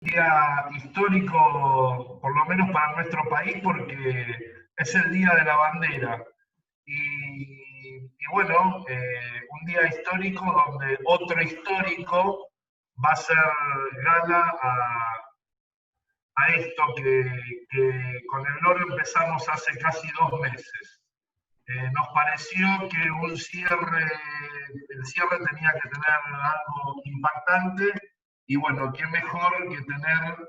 día histórico, por lo menos para nuestro país, porque es el Día de la Bandera. Y bueno, un día histórico donde otro histórico va a ser gala a esto que con el Loro empezamos hace casi 2 meses. Nos pareció que el cierre tenía que tener algo impactante y bueno, qué mejor que tener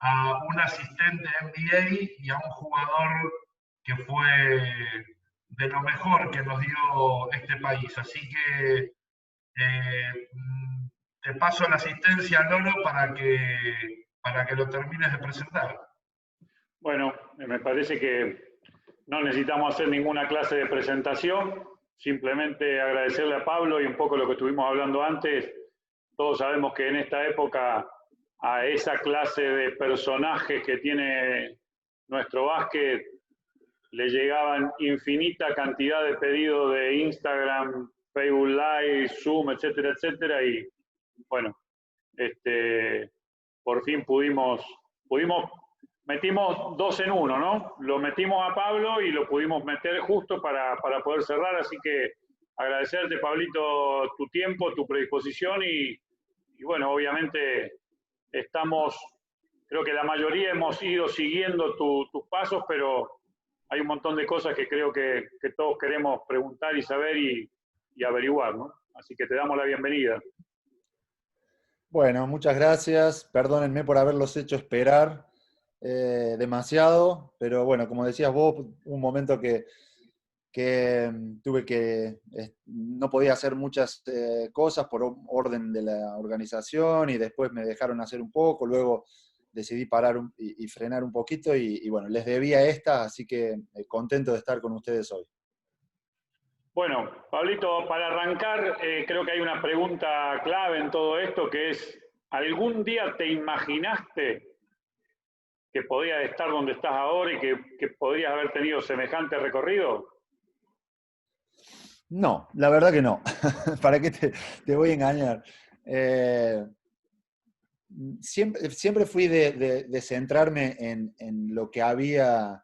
a un asistente NBA y a un jugador que fue de lo mejor que nos dio este país. Así que eh, te paso la asistencia, Lolo, para que lo termines de presentar. Bueno, me parece que no necesitamos hacer ninguna clase de presentación, simplemente agradecerle a Pablo y un poco lo que estuvimos hablando antes. Todos sabemos que en esta época a esa clase de personajes que tiene nuestro básquet le llegaban infinita cantidad de pedidos de Instagram, Facebook Live, Zoom, etcétera, etcétera, y bueno, por fin pudimos, metimos dos en uno, ¿no? Lo metimos a Pablo y lo pudimos meter justo para poder cerrar, así que agradecerte, Pablito, tu tiempo, tu predisposición y bueno, obviamente estamos, creo que la mayoría hemos ido siguiendo tus pasos, pero hay un montón de cosas que creo que todos queremos preguntar y saber y averiguar, ¿no? Así que te damos la bienvenida. Bueno, muchas gracias. Perdónenme por haberlos hecho esperar demasiado, pero bueno, como decías vos, un momento que tuve que, no podía hacer muchas cosas por orden de la organización y después me dejaron hacer un poco, luego decidí parar y frenar un poquito y bueno, les debía esta, así que contento de estar con ustedes hoy. Bueno, Pablito, para arrancar, creo que hay una pregunta clave en todo esto, que es, ¿algún día te imaginaste que podías estar donde estás ahora y que podrías haber tenido semejante recorrido? No, la verdad que no. ¿Para qué te voy a engañar? Siempre fui de centrarme en lo que había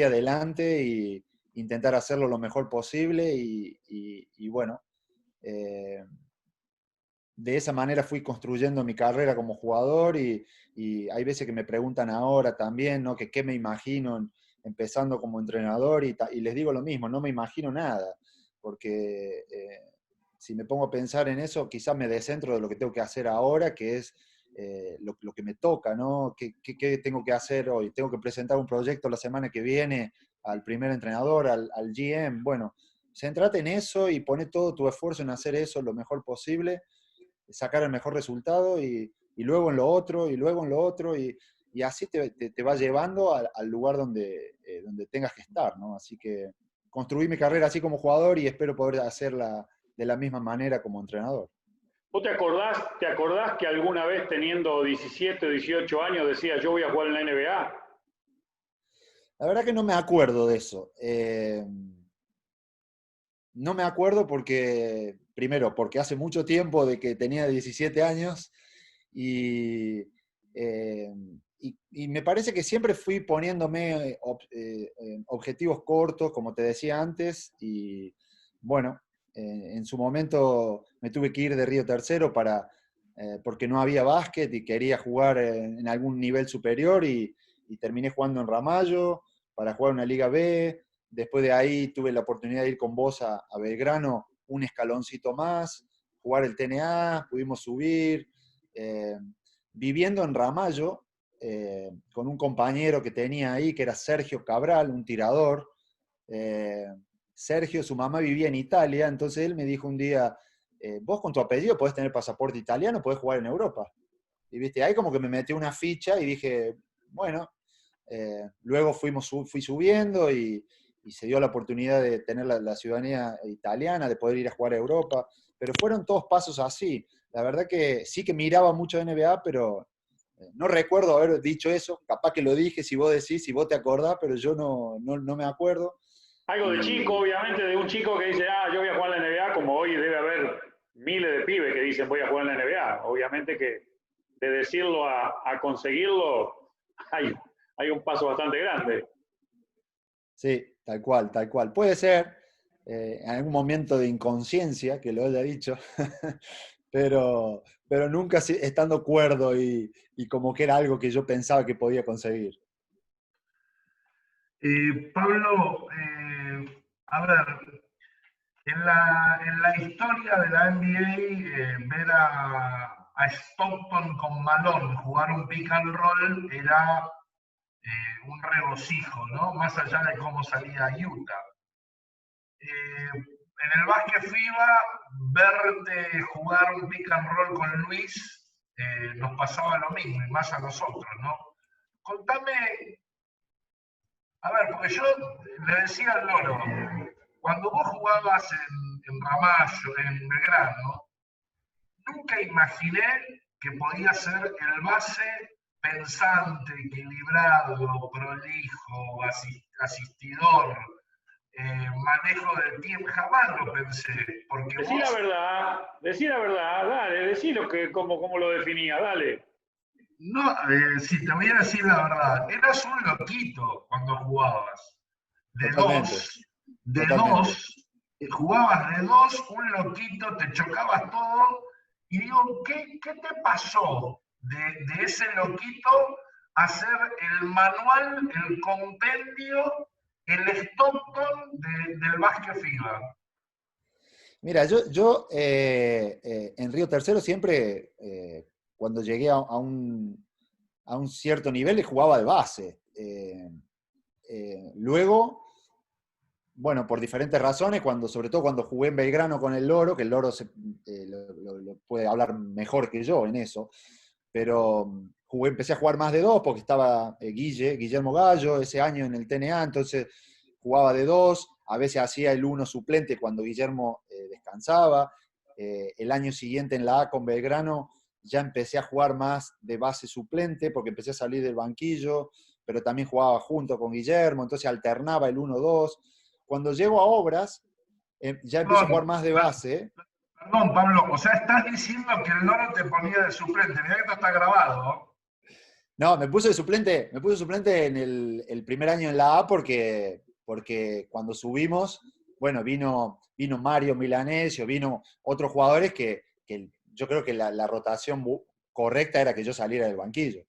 delante y intentar hacerlo lo mejor posible y bueno, eh, de esa manera fui construyendo mi carrera como jugador y hay veces que me preguntan ahora también, ¿no? Que qué me imagino empezando como entrenador y les digo lo mismo, no me imagino nada, porque si me pongo a pensar en eso, quizás me descentro de lo que tengo que hacer ahora, que es lo que me toca, ¿no? ¿Qué tengo que hacer hoy? Tengo que presentar un proyecto la semana que viene al primer entrenador, al GM. Bueno, centrate en eso y pone todo tu esfuerzo en hacer eso lo mejor posible, sacar el mejor resultado y luego en lo otro, y luego en lo otro, y así te va llevando al lugar donde tengas que estar, ¿no? Así que construí mi carrera así como jugador y espero poder hacerla de la misma manera como entrenador. ¿Vos te acordás que alguna vez teniendo 17 o 18 años decías yo voy a jugar en la NBA? La verdad que no me acuerdo de eso. No me acuerdo porque, primero, porque hace mucho tiempo de que tenía 17 años y, eh, y me parece que siempre fui poniéndome objetivos cortos, como te decía antes, y bueno, en su momento me tuve que ir de Río Tercero porque no había básquet y quería jugar en algún nivel superior y terminé jugando en Ramallo para jugar una Liga B. Después de ahí tuve la oportunidad de ir con vos a Belgrano un escaloncito más, jugar el TNA, pudimos subir. Eh, Viviendo en Ramallo, con un compañero que tenía ahí, que era Sergio Cabral, un tirador. Eh, Sergio, su mamá vivía en Italia, entonces él me dijo un día, vos con tu apellido podés tener pasaporte italiano, podés jugar en Europa. Y viste, ahí como que me metí una ficha y dije, bueno, luego fui subiendo y se dio la oportunidad de tener la ciudadanía italiana, de poder ir a jugar a Europa, pero fueron todos pasos así. La verdad que sí que miraba mucho NBA, pero no recuerdo haber dicho eso, capaz que lo dije, si vos decís, si vos te acordás, pero yo no me acuerdo. Algo de chico, Y obviamente, de un chico que dice, yo voy a jugar en la NBA, como hoy debe haber miles de pibes que dicen voy a jugar en la NBA. Obviamente que de decirlo a conseguirlo, hay un paso bastante grande. Sí, tal cual, tal cual. Puede ser en algún momento de inconsciencia que lo haya dicho, pero nunca estando cuerdo y como que era algo que yo pensaba que podía conseguir. Pablo, a ver, en la historia de la NBA, ver a Stockton con Malone jugar un pick and roll era un regocijo, ¿no? Más allá de cómo salía Utah. En el básquet FIBA, verte jugar un pick and roll con Luis nos pasaba lo mismo, y más a nosotros, ¿no? Contame, a ver, porque yo le decía al Loro, cuando vos jugabas en Ramallo, en Belgrano, nunca imaginé que podía ser el base pensante, equilibrado, prolijo, asistidor, manejo del tiempo. Jamás lo pensé, porque Decí la verdad, dale, decí cómo lo definía, dale. no, si te voy a decir la verdad, eras un loquito cuando jugabas. De Totalmente, dos, de totalmente. dos, jugabas de dos, un loquito, te chocabas todo, y digo, ¿qué te pasó de ese loquito a ser el manual, el compendio, el Stockton del básquet FIBA? Mira, yo en Río Tercero siempre, cuando llegué a un cierto nivel, jugaba de base. Luego, bueno, por diferentes razones, sobre todo cuando jugué en Belgrano con el Loro, que el Loro lo puede hablar mejor que yo en eso, pero empecé a jugar más de dos porque estaba Guillermo Gallo, ese año en el TNA, entonces jugaba de dos, a veces hacía el uno suplente cuando Guillermo descansaba. El año siguiente en la A con Belgrano ya empecé a jugar más de base suplente porque empecé a salir del banquillo, pero también jugaba junto con Guillermo, entonces alternaba el 1-2. Cuando llego a Obras, ya empiezo a jugar Perdón, más de base. perdón, Pablo, o sea, estás diciendo que el Loro te ponía de suplente. Mirá que esto está grabado. No, me puse suplente en el primer año en la A porque cuando subimos, bueno, vino Mario Milanesio, vino otros jugadores que yo creo que la rotación correcta era que yo saliera del banquillo.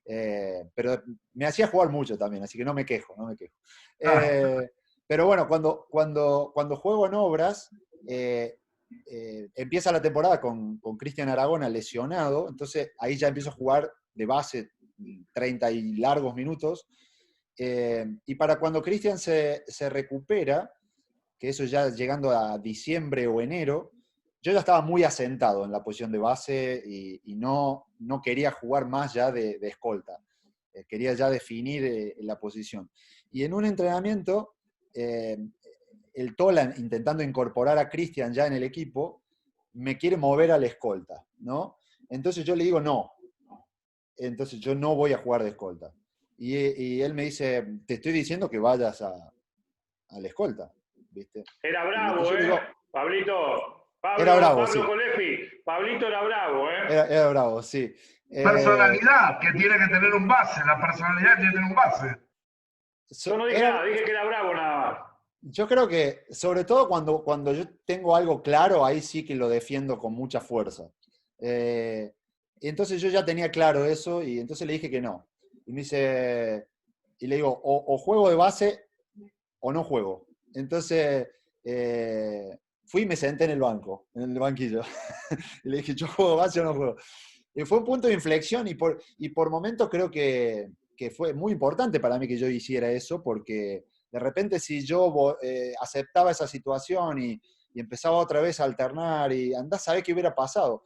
Pero me hacía jugar mucho también, así que no me quejo, no me quejo. Ah, Pero bueno, cuando juego en Obras, empieza la temporada con Cristian Aragona lesionado, entonces ahí ya empiezo a jugar de base 30 y largos minutos. Y para cuando Cristian se recupera, que eso ya llegando a diciembre o enero, yo ya estaba muy asentado en la posición de base y no quería jugar más ya de escolta. Quería ya definir la posición. Y en un entrenamiento, el Tola, intentando incorporar a Cristian ya en el equipo, me quiere mover a la escolta, ¿no? Entonces yo le digo no, entonces yo no voy a jugar de escolta. Y él me dice, te estoy diciendo que vayas a la escolta, ¿viste? Era Y entonces bravo, yo le digo, Pablito. era bravo, Pablo sí, Colefi. Pablito era bravo, era bravo, sí. personalidad que tiene que tener un base, la personalidad tiene que tener un base. Yo no dije nada, dije que era bravo nada más. Yo creo que, sobre todo cuando yo tengo algo claro, ahí sí que lo defiendo con mucha fuerza. Y entonces yo ya tenía claro eso y entonces le dije que no. Y me dice, y le digo, o juego de base o no juego. Entonces fui y me senté en el banco, en el banquillo. Y le dije, yo juego de base o no juego. Y fue un punto de inflexión y por momentos creo que fue muy importante para mí que yo hiciera eso porque de repente si yo aceptaba esa situación y empezaba otra vez a alternar y andás a ver qué hubiera pasado.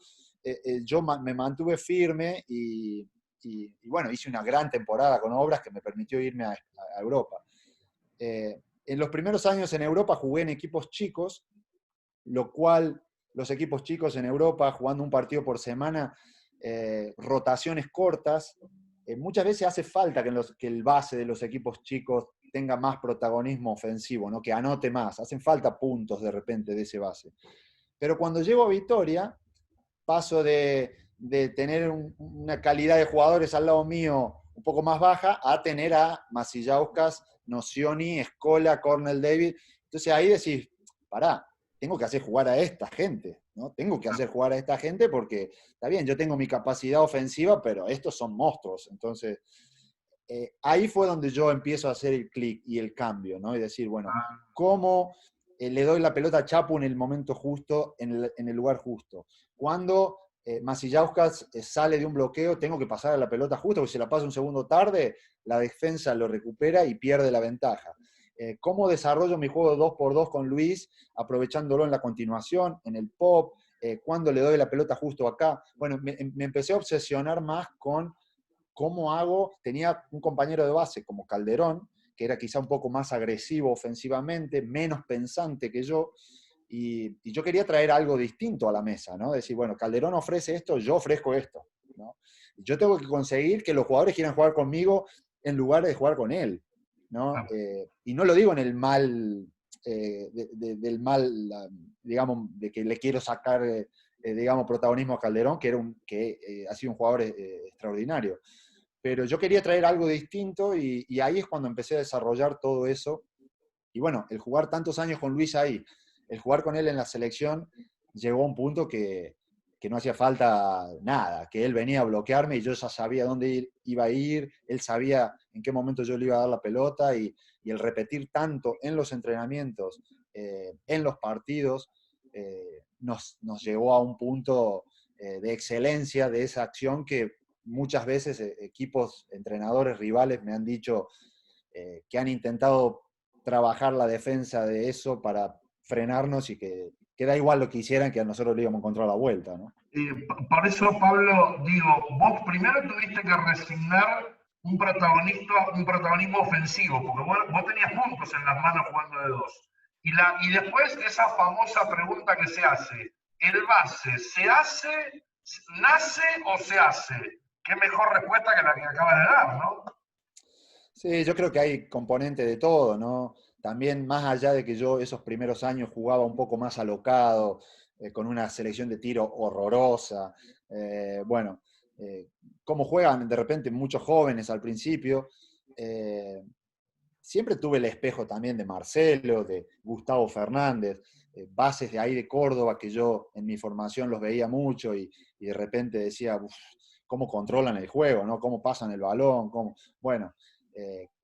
Yo me mantuve firme y bueno, hice una gran temporada con Obras que me permitió irme a Europa. En los primeros años en Europa jugué en equipos chicos, lo cual los equipos chicos en Europa, jugando un partido por semana, rotaciones cortas, muchas veces hace falta que el base de los equipos chicos tenga más protagonismo ofensivo, ¿no? Que anote más, hacen falta puntos de repente de ese base. Pero cuando llego a Vitoria, paso de tener una calidad de jugadores al lado mío un poco más baja a tener a Macillauskas, Nocioni, Scola, Cornell Davis. Entonces ahí decís, pará, tengo que hacer jugar a esta gente, ¿no? Tengo que hacer jugar a esta gente porque, está bien, yo tengo mi capacidad ofensiva, pero estos son monstruos. Entonces, ahí fue donde yo empiezo a hacer el clic y el cambio, ¿no? Y decir, bueno, ¿cómo le doy la pelota a Chapu en el momento justo, en el lugar justo? Cuando Macillauskas sale de un bloqueo, tengo que pasar a la pelota justo, porque si la paso un segundo tarde, la defensa lo recupera y pierde la ventaja. ¿Cómo desarrollo mi juego 2x2 con Luis, aprovechándolo en la continuación, en el pop? ¿Cuándo le doy la pelota justo acá? Bueno, me empecé a obsesionar más con cómo hago. Tenía un compañero de base como Calderón, que era quizá un poco más agresivo ofensivamente, menos pensante que yo, y yo quería traer algo distinto a la mesa, ¿no? Decir, bueno, Calderón ofrece esto, yo ofrezco esto, ¿no? Yo tengo que conseguir que los jugadores quieran jugar conmigo en lugar de jugar con él, ¿no? Y no lo digo en el mal, del mal, digamos, de que le quiero sacar, digamos, protagonismo a Calderón, que ha sido un jugador extraordinario. Pero yo quería traer algo distinto y ahí es cuando empecé a desarrollar todo eso. Y bueno, el jugar tantos años con Luis ahí, el jugar con él en la selección, llegó a un punto que no hacía falta nada, que él venía a bloquearme y yo ya sabía dónde iba a ir, él sabía en qué momento yo le iba a dar la pelota y el repetir tanto en los entrenamientos, en los partidos, nos llevó a un punto de excelencia de esa acción que muchas veces equipos, entrenadores, rivales me han dicho que han intentado trabajar la defensa de eso para frenarnos y que da igual lo que hicieran, que a nosotros le íbamos a encontrar la vuelta, ¿no? Por eso, Pablo, digo, vos primero tuviste que resignar un protagonismo ofensivo, porque vos tenías puntos en las manos jugando de dos. Y después esa famosa pregunta que se hace, ¿el base se hace, nace o se hace? Qué mejor respuesta que la que acabas de dar, ¿no? Sí, yo creo que hay componente de todo, ¿no? También más allá de que yo esos primeros años jugaba un poco más alocado, con una selección de tiro horrorosa, bueno, cómo juegan de repente muchos jóvenes al principio, eh, siempre tuve el espejo también de Marcelo, de Gustavo Fernández, bases de ahí de Córdoba que yo en mi formación los veía mucho y de repente decía, cómo controlan el juego, ¿no? Cómo pasan el balón, cómo... Bueno,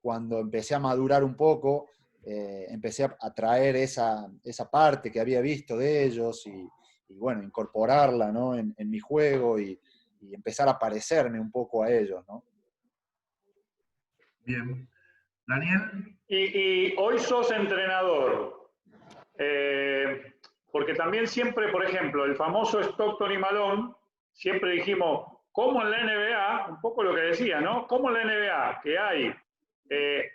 cuando empecé a madurar un poco, empecé a traer esa parte que había visto de ellos y bueno, incorporarla, ¿no? en mi juego y empezar a parecerme un poco a ellos, ¿no? Bien. Daniel. Y hoy sos entrenador, porque también siempre, por ejemplo, el famoso Stockton y Malone, siempre dijimos, como en la NBA, un poco lo que decía, ¿no? Como en la NBA, que hay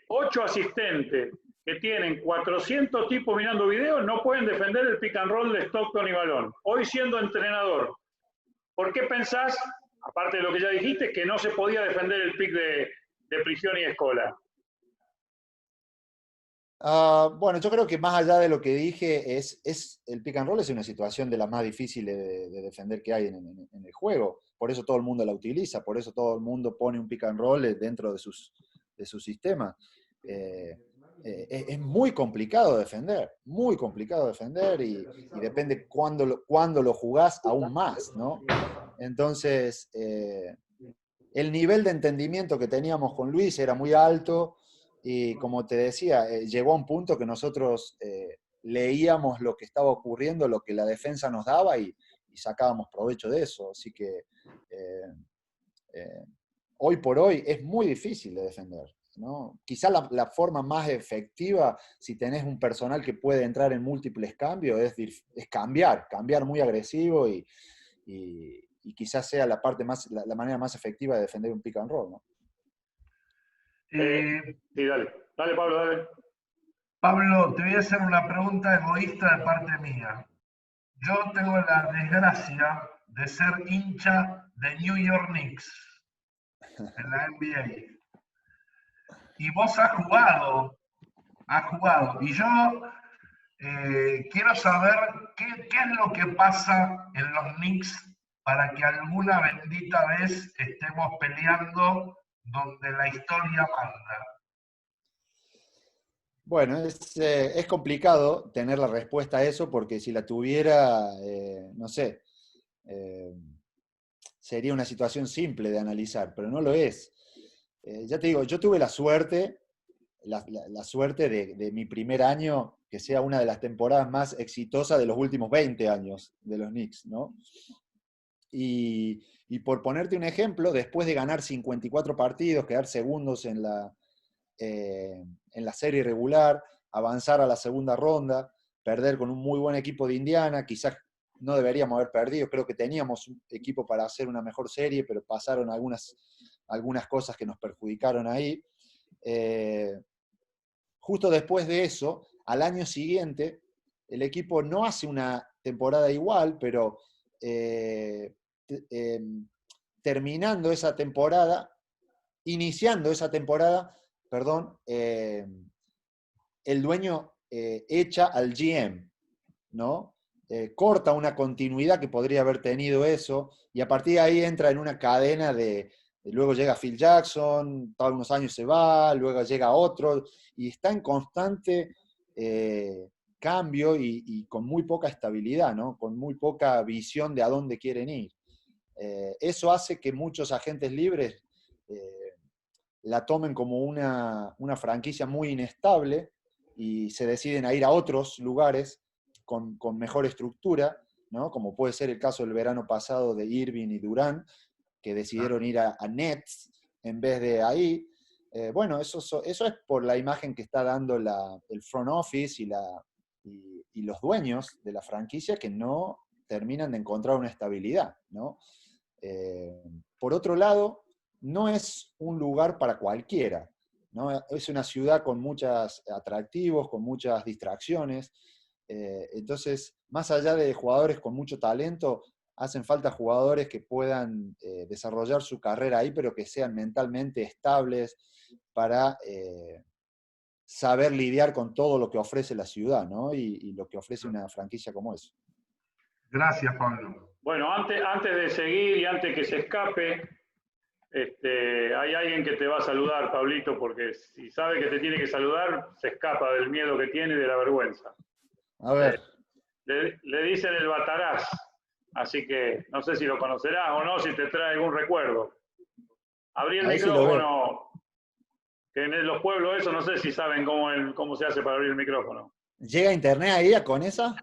8 asistentes que tienen 400 tipos mirando videos, no pueden defender el pick and roll de Stockton y Malone. Hoy siendo entrenador, ¿por qué pensás, aparte de lo que ya dijiste, que no se podía defender el pick de Prigioni y Scola? Bueno, yo creo que más allá de lo que dije, el pick and roll es una situación de las más difíciles de defender que hay en el juego. Por eso todo el mundo la utiliza, por eso todo el mundo pone un pick and roll dentro de su sistema. Es muy complicado defender y depende cuándo lo jugás aún más, ¿no? Entonces, el nivel de entendimiento que teníamos con Luis era muy alto. Y como te decía, llegó a un punto que nosotros leíamos lo que estaba ocurriendo, lo que la defensa nos daba y sacábamos provecho de eso. Así que hoy por hoy es muy difícil de defender, ¿no? Quizá la forma más efectiva, si tenés un personal que puede entrar en múltiples cambios, es cambiar muy agresivo y quizás sea la manera más efectiva de defender un pick and roll, ¿no? Sí, dale. Dale, Pablo, dale. Pablo, te voy a hacer una pregunta egoísta de parte mía. Yo tengo la desgracia de ser hincha de New York Knicks en la NBA. Y vos has jugado. Y yo quiero saber qué es lo que pasa en los Knicks para que alguna bendita vez estemos peleando donde la historia manda? Bueno, es complicado tener la respuesta a eso porque si la tuviera, no sé, eh, sería una situación simple de analizar, pero no lo es. Ya te digo, yo tuve la suerte, la suerte de mi primer año, que sea una de las temporadas más exitosas de los últimos 20 años de los Knicks, ¿no? Y por ponerte un ejemplo, después de ganar 54 partidos, quedar segundos en la serie regular, avanzar a la segunda ronda, perder con un muy buen equipo de Indiana, quizás no deberíamos haber perdido, creo que teníamos un equipo para hacer una mejor serie, pero pasaron algunas cosas que nos perjudicaron ahí. Eh, Justo después de eso, al año siguiente, el equipo no hace una temporada igual, pero eh, eh, terminando esa temporada, iniciando esa temporada, perdón, el dueño echa al GM, ¿no? Corta una continuidad que podría haber tenido eso, y a partir de ahí entra en una cadena luego llega Phil Jackson, todos unos años se va, luego llega otro, y está en constante cambio y con muy poca estabilidad, ¿no? Con muy poca visión de a dónde quieren ir. Eso hace que muchos agentes libres la tomen como una franquicia muy inestable y se deciden a ir a otros lugares con mejor estructura, ¿no? Como puede ser el caso del verano pasado de Irving y Durán, que decidieron ir a Nets en vez de ahí. Bueno, eso es por la imagen que está dando el front office y los dueños de la franquicia que no terminan de encontrar una estabilidad, ¿no? Por otro lado, no es un lugar para cualquiera, ¿no? Es una ciudad con muchos atractivos, con muchas distracciones. Entonces, más allá de jugadores con mucho talento, hacen falta jugadores que puedan desarrollar su carrera ahí, pero que sean mentalmente estables para saber lidiar con todo lo que ofrece la ciudad, ¿no? Y lo que ofrece una franquicia como eso. Gracias, Pablo. Bueno, antes de seguir y antes que se escape, hay alguien que te va a saludar, Pablito, porque si sabe que te tiene que saludar, se escapa del miedo que tiene y de la vergüenza. A ver. Le dicen el Bataraz, así que no sé si lo conocerás o no, si te trae algún recuerdo. Abrí el micrófono, que en los pueblos eso no sé si saben cómo se hace para abrir el micrófono. ¿Llega internet ahí con esa?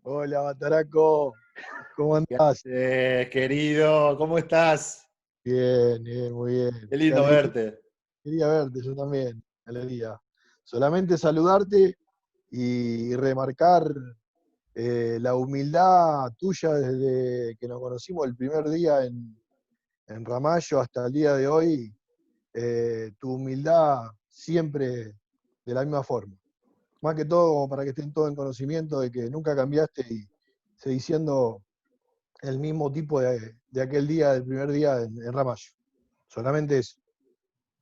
Hola, Bataraco. ¿Cómo andás? Querido, ¿cómo estás? Bien, bien, muy bien. Qué lindo verte. Quería verte, yo también, alegría. Solamente saludarte y remarcar la humildad tuya desde que nos conocimos el primer día en Ramallo hasta el día de hoy. Tu humildad siempre de la misma forma. Más que todo, para que estén todos en conocimiento de que nunca cambiaste y seguís siendo el mismo tipo de aquel día, del primer día en Ramallo. Solamente eso.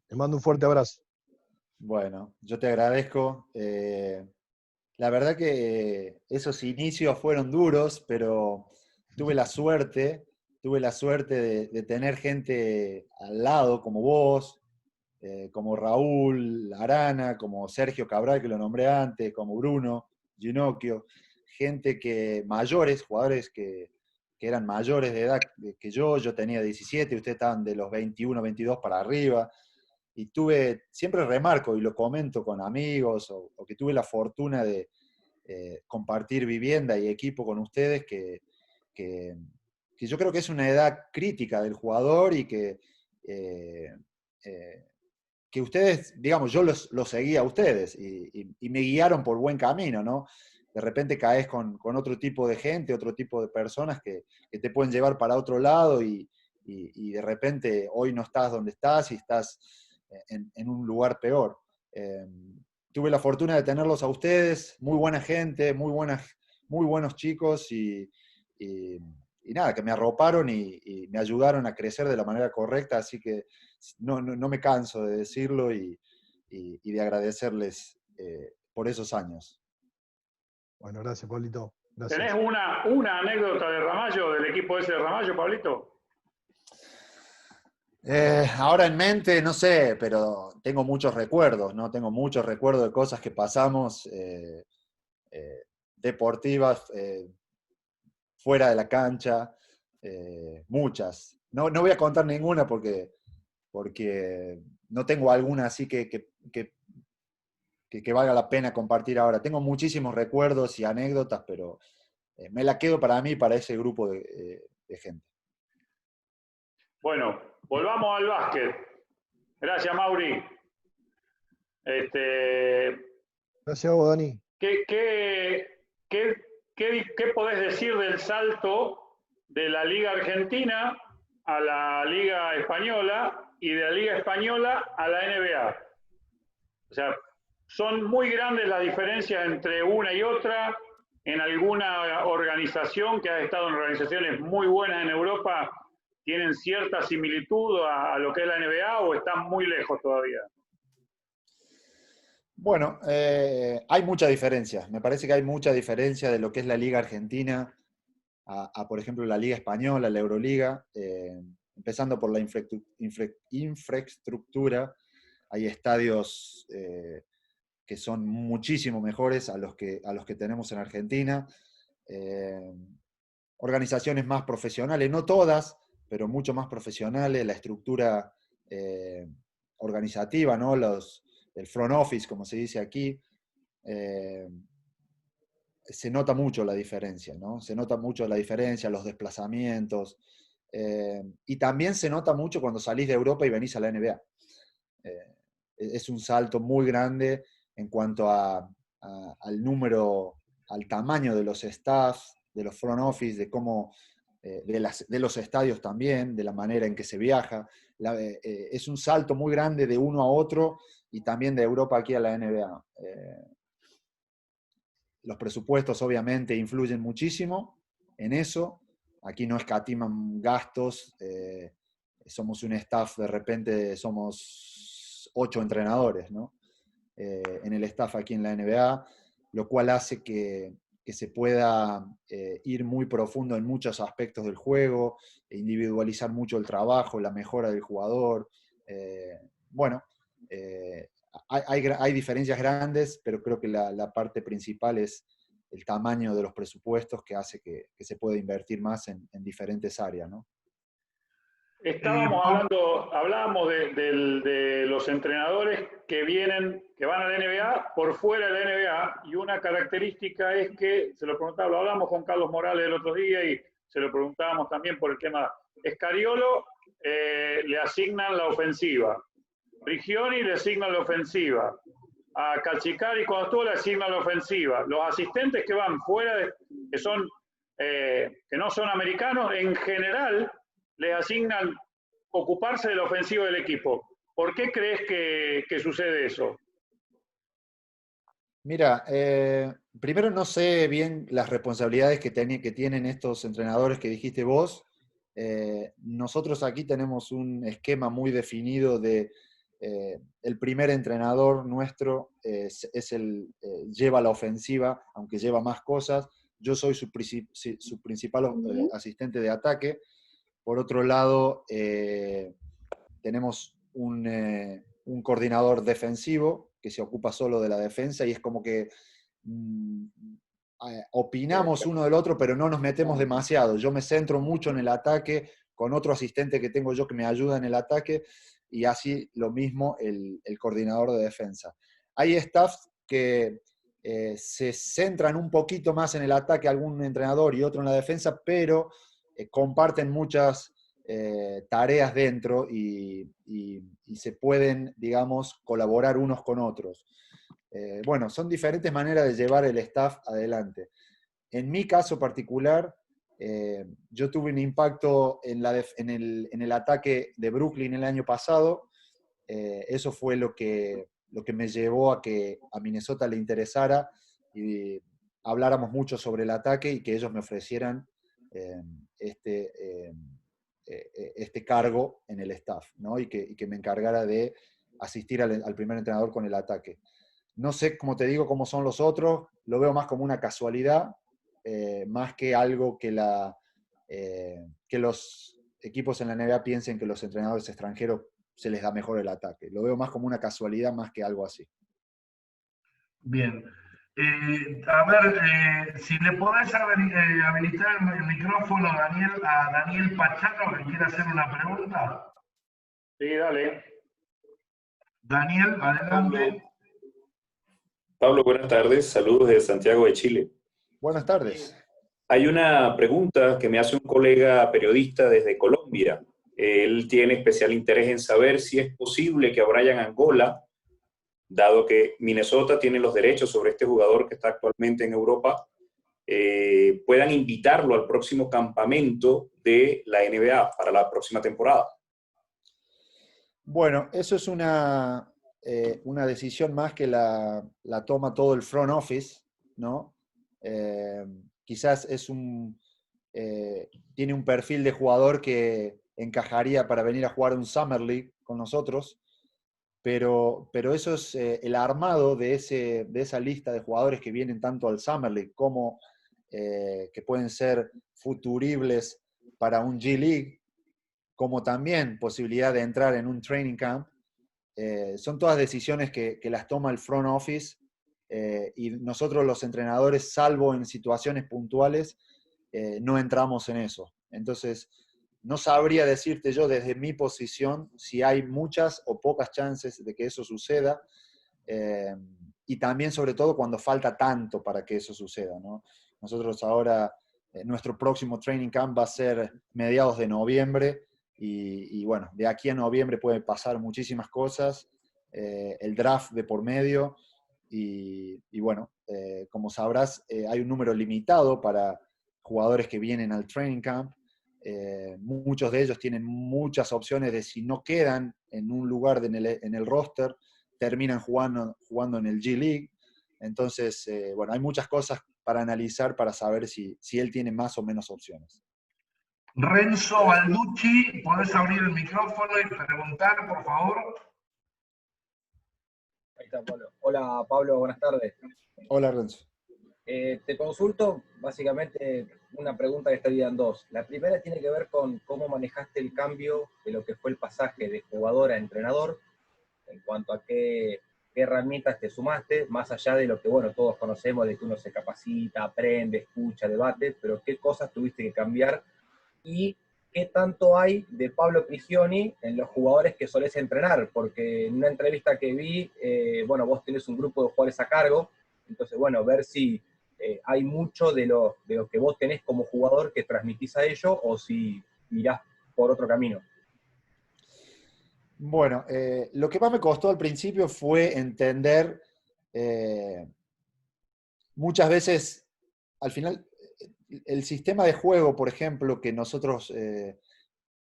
Te mando un fuerte abrazo. Bueno, yo te agradezco. La verdad que esos inicios fueron duros, pero tuve la suerte, de tener gente al lado como vos, como Raúl Arana, como Sergio Cabral, que lo nombré antes, como Bruno Ginocchio, gente mayores, jugadores que eran mayores de edad que yo tenía 17, ustedes estaban de los 21, 22 para arriba, y siempre remarco y lo comento con amigos, o que tuve la fortuna de compartir vivienda y equipo con ustedes, que yo creo que es una edad crítica del jugador y eh, que ustedes, digamos, yo los seguía a ustedes y me guiaron por buen camino, ¿no? De repente caes con otro tipo de gente, otro tipo de personas que te pueden llevar para otro lado y de repente hoy no estás donde estás y estás en un lugar peor. Tuve la fortuna de tenerlos a ustedes, muy buena gente, muy buenos chicos y nada, que me arroparon y me ayudaron a crecer de la manera correcta, así que no me canso de decirlo y de agradecerles por esos años. Bueno, gracias, Pablito. ¿Tenés Gracias. una anécdota de Ramallo, del equipo ese de Ramallo, Pablito? Ahora en mente, no sé, pero tengo muchos recuerdos, ¿no? Tengo muchos recuerdos de cosas que pasamos deportivas, fuera de la cancha, muchas. No, no voy a contar ninguna porque no tengo alguna así que valga la pena compartir ahora. Tengo muchísimos recuerdos y anécdotas, pero me la quedo para mí, para ese grupo de gente. Bueno, volvamos al básquet. Gracias, Mauri. Gracias a vos, Dani. ¿Qué, qué podés decir del salto de la Liga Argentina a la Liga Española y de la Liga Española a la NBA? O sea, son muy grandes las diferencias entre una y otra. En alguna organización que ha estado en organizaciones muy buenas en Europa, ¿tienen cierta similitud a lo que es la NBA o están muy lejos todavía? Bueno, hay mucha diferencia. Me parece que hay mucha diferencia de lo que es la Liga Argentina por ejemplo, la Liga Española, la Euroliga, empezando por la infraestructura. Hay estadios que son muchísimo mejores a los que tenemos en Argentina. Organizaciones más profesionales, no todas, pero mucho más profesionales, la estructura organizativa, ¿no? El front office, como se dice aquí, se nota mucho la diferencia, ¿no? Se nota mucho la diferencia, los desplazamientos, y también se nota mucho cuando salís de Europa y venís a la NBA. Es un salto muy grande en cuanto al número, al tamaño de los staffs, de los front office, de cómo, de los estadios también, de la manera en que se viaja. Es un salto muy grande de uno a otro y también de Europa aquí a la NBA. Los presupuestos obviamente influyen muchísimo en eso. Aquí no escatiman gastos. Somos un staff, de repente somos 8 entrenadores, ¿no? En el staff aquí en la NBA, lo cual hace que se pueda ir muy profundo en muchos aspectos del juego, individualizar mucho el trabajo, la mejora del jugador. Bueno, hay diferencias grandes, pero creo que la parte principal es el tamaño de los presupuestos que hace que se pueda invertir más en diferentes áreas, ¿no? Hablábamos de los entrenadores que van a la NBA por fuera de la NBA, y una característica es que, lo hablamos con Carlos Morales el otro día y se lo preguntábamos también por el tema, Scariolo le asignan la ofensiva, Prigioni le asignan la ofensiva, a Calcicari cuando estuvo le asignan la ofensiva, los asistentes que van fuera, que no son americanos, en general les asignan ocuparse de la ofensiva del equipo. ¿Por qué crees que sucede eso? Mira, primero no sé bien las responsabilidades que tienen estos entrenadores que dijiste vos. Nosotros aquí tenemos un esquema muy definido de el primer entrenador nuestro lleva la ofensiva, aunque lleva más cosas. Yo soy su principal asistente de ataque. Por otro lado, tenemos un coordinador defensivo que se ocupa solo de la defensa y es como que opinamos uno del otro, pero no nos metemos demasiado. Yo me centro mucho en el ataque, con otro asistente que tengo yo que me ayuda en el ataque, y así lo mismo el coordinador de defensa. Hay staffs que se centran un poquito más en el ataque, algún entrenador y otro en la defensa, pero comparten muchas tareas dentro y se pueden, digamos, colaborar unos con otros. Bueno, son diferentes maneras de llevar el staff adelante. En mi caso particular, yo tuve un impacto en el ataque de Brooklyn el año pasado. Eso fue lo que me llevó a que a Minnesota le interesara y habláramos mucho sobre el ataque y que ellos me ofrecieran este cargo en el staff, ¿no? y que me encargara de asistir al primer entrenador con el ataque. No sé, como te digo, cómo son los otros, lo veo más como una casualidad, más que algo que los equipos en la NBA piensen que los entrenadores extranjeros se les da mejor el ataque. Lo veo más como una casualidad más que algo así. Bien. A ver, si le podés habilitar el micrófono, Daniel, a Daniel Pachano, que quiere hacer una pregunta. Sí, dale. Daniel, adelante. Pablo, buenas tardes. Saludos desde Santiago de Chile. Buenas tardes. Hay una pregunta que me hace un colega periodista desde Colombia. Él tiene especial interés en saber si es posible que a Brian Angola, dado que Minnesota tiene los derechos sobre este jugador que está actualmente en Europa, puedan invitarlo al próximo campamento de la NBA para la próxima temporada. Bueno, eso es una decisión más que la toma todo el front office, ¿no? Quizás tiene un perfil de jugador que encajaría para venir a jugar un Summer League con nosotros, pero eso es el armado de esa lista de jugadores que vienen tanto al Summer League como que pueden ser futuribles para un G League, como también posibilidad de entrar en un training camp. Son todas decisiones que las toma el front office, y nosotros los entrenadores, salvo en situaciones puntuales, no entramos en eso. Entonces, no sabría decirte yo desde mi posición si hay muchas o pocas chances de que eso suceda, y también sobre todo cuando falta tanto para que eso suceda, ¿no? Nosotros ahora, nuestro próximo training camp va a ser mediados de noviembre, y bueno, de aquí a noviembre pueden pasar muchísimas cosas, el draft de por medio, y bueno, como sabrás, hay un número limitado para jugadores que vienen al training camp. Muchos de ellos tienen muchas opciones de, si no quedan en un lugar en el roster, terminan jugando en el G League. Entonces, bueno, hay muchas cosas para analizar para saber si él tiene más o menos opciones. Renzo Balducci, ¿podés abrir el micrófono y preguntar, por favor? Ahí está, Pablo. Hola, Pablo, buenas tardes. Hola, Renzo. Te consulto básicamente una pregunta que está dividida en dos. La primera tiene que ver con cómo manejaste el cambio de lo que fue el pasaje de jugador a entrenador, en cuanto a qué herramientas te sumaste, más allá de lo que, bueno, todos conocemos, de que uno se capacita, aprende, escucha, debate, pero qué cosas tuviste que cambiar y qué tanto hay de Pablo Prigioni en los jugadores que solés entrenar, porque en una entrevista que vi, bueno, vos tenés un grupo de jugadores a cargo, entonces, bueno, ver si hay mucho de lo que vos tenés como jugador que transmitís a ellos, o si mirás por otro camino. Bueno, lo que más me costó al principio fue entender, muchas veces, al final, el sistema de juego, por ejemplo, que nosotros,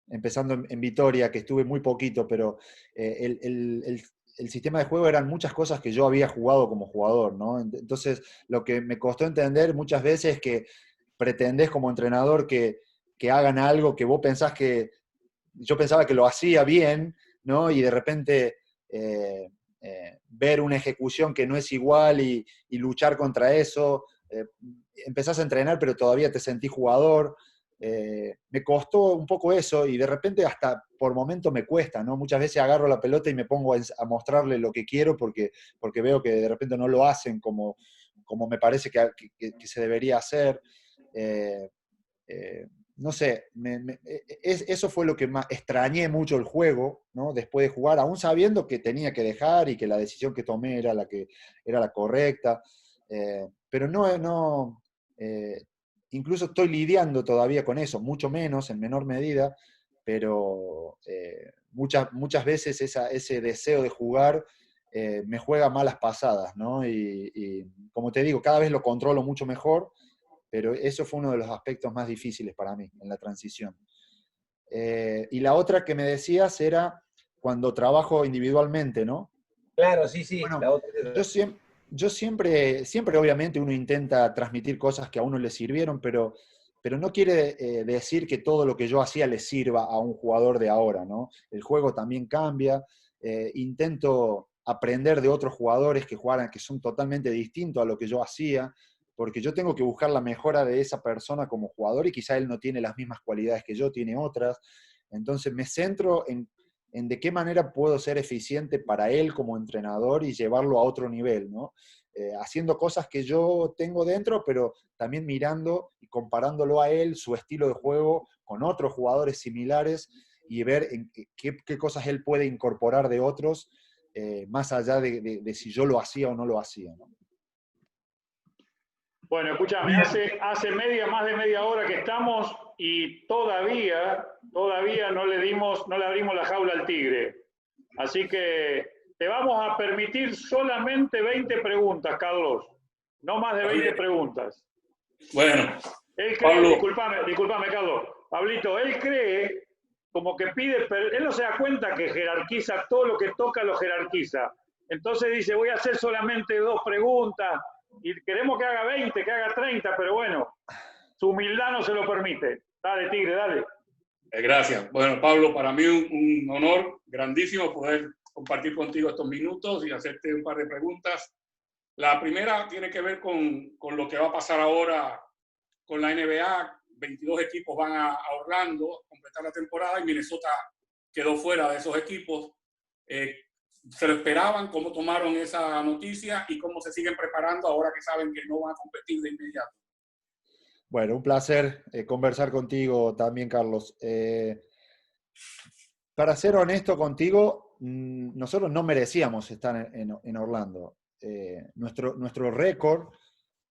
empezando en Vitoria, que estuve muy poquito, pero el sistema de juego eran muchas cosas que yo había jugado como jugador, ¿no? Entonces, lo que me costó entender muchas veces es que pretendés como entrenador que hagan algo que vos pensás que, yo pensaba que lo hacía bien, ¿no? Y de repente ver una ejecución que no es igual y luchar contra eso. Empezás a entrenar, pero todavía te sentís jugador. Me costó un poco eso, y de repente hasta por momento me cuesta, ¿no? Muchas veces agarro la pelota y me pongo a mostrarle lo que quiero porque veo que de repente no lo hacen como me parece que se debería hacer. No sé, eso fue lo que más extrañé mucho el juego, ¿no? Después de jugar, aún sabiendo que tenía que dejar y que la decisión que tomé era la correcta, pero incluso estoy lidiando todavía con eso, mucho menos, en menor medida, pero muchas veces ese deseo de jugar me juega malas pasadas, ¿no? Y como te digo, cada vez lo controlo mucho mejor, pero eso fue uno de los aspectos más difíciles para mí en la transición. Y la otra que me decías era cuando trabajo individualmente, ¿no? Claro, sí, Bueno, la otra. yo siempre obviamente uno intenta transmitir cosas que a uno le sirvieron, pero no quiere decir que todo lo que yo hacía le sirva a un jugador de ahora, ¿no? El juego también cambia. Intento aprender de otros jugadores que jugaran, que son totalmente distintos a lo que yo hacía, porque yo tengo que buscar la mejora de esa persona como jugador y quizá él no tiene las mismas cualidades que yo, tiene otras. Entonces me centro en de qué manera puedo ser eficiente para él como entrenador y llevarlo a otro nivel, ¿no? Haciendo cosas que yo tengo dentro, pero también mirando y comparándolo a él, su estilo de juego con otros jugadores similares y ver en qué cosas él puede incorporar de otros, más allá de si yo lo hacía o no lo hacía, ¿no? Bueno, escúchame, hace más de media hora que estamos y todavía no le abrimos la jaula al tigre. Así que te vamos a permitir solamente 20 preguntas, Carlos. No más de 20 preguntas. Bueno, Él cree, Pablo. discúlpame, Carlos. Pablito, él cree como que él no se da cuenta que jerarquiza todo lo que toca, lo jerarquiza. Entonces dice, voy a hacer solamente 2 preguntas y queremos que haga 20, que haga 30, pero bueno, su humildad no se lo permite. Dale, tigre, dale. Gracias. Bueno, Pablo, para mí un honor grandísimo poder compartir contigo estos minutos y hacerte un par de preguntas. La primera tiene que ver con lo que va a pasar ahora con la NBA. 22 equipos van a Orlando a completar la temporada y Minnesota quedó fuera de esos equipos. ¿Se lo esperaban? ¿Cómo tomaron esa noticia? ¿Y cómo se siguen preparando ahora que saben que no van a competir de inmediato? Bueno, un placer conversar contigo también, Carlos. Para ser honesto contigo, nosotros no merecíamos estar en Orlando. Nuestro récord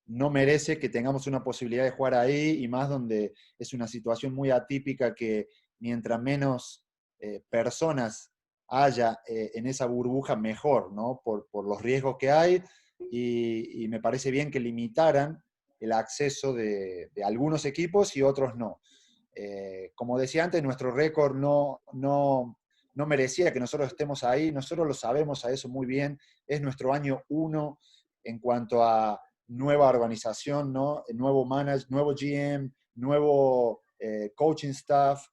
no merece que tengamos una posibilidad de jugar ahí, y más donde es una situación muy atípica que mientras menos personas haya en esa burbuja, mejor, ¿no? Por los riesgos que hay, y me parece bien que limitaran el acceso de algunos equipos y otros no. Como decía antes, nuestro récord no merecía que nosotros estemos ahí, nosotros lo sabemos a eso muy bien, es nuestro año 1 en cuanto a nueva organización, ¿no? Nuevo manager, nuevo GM, nuevo coaching staff,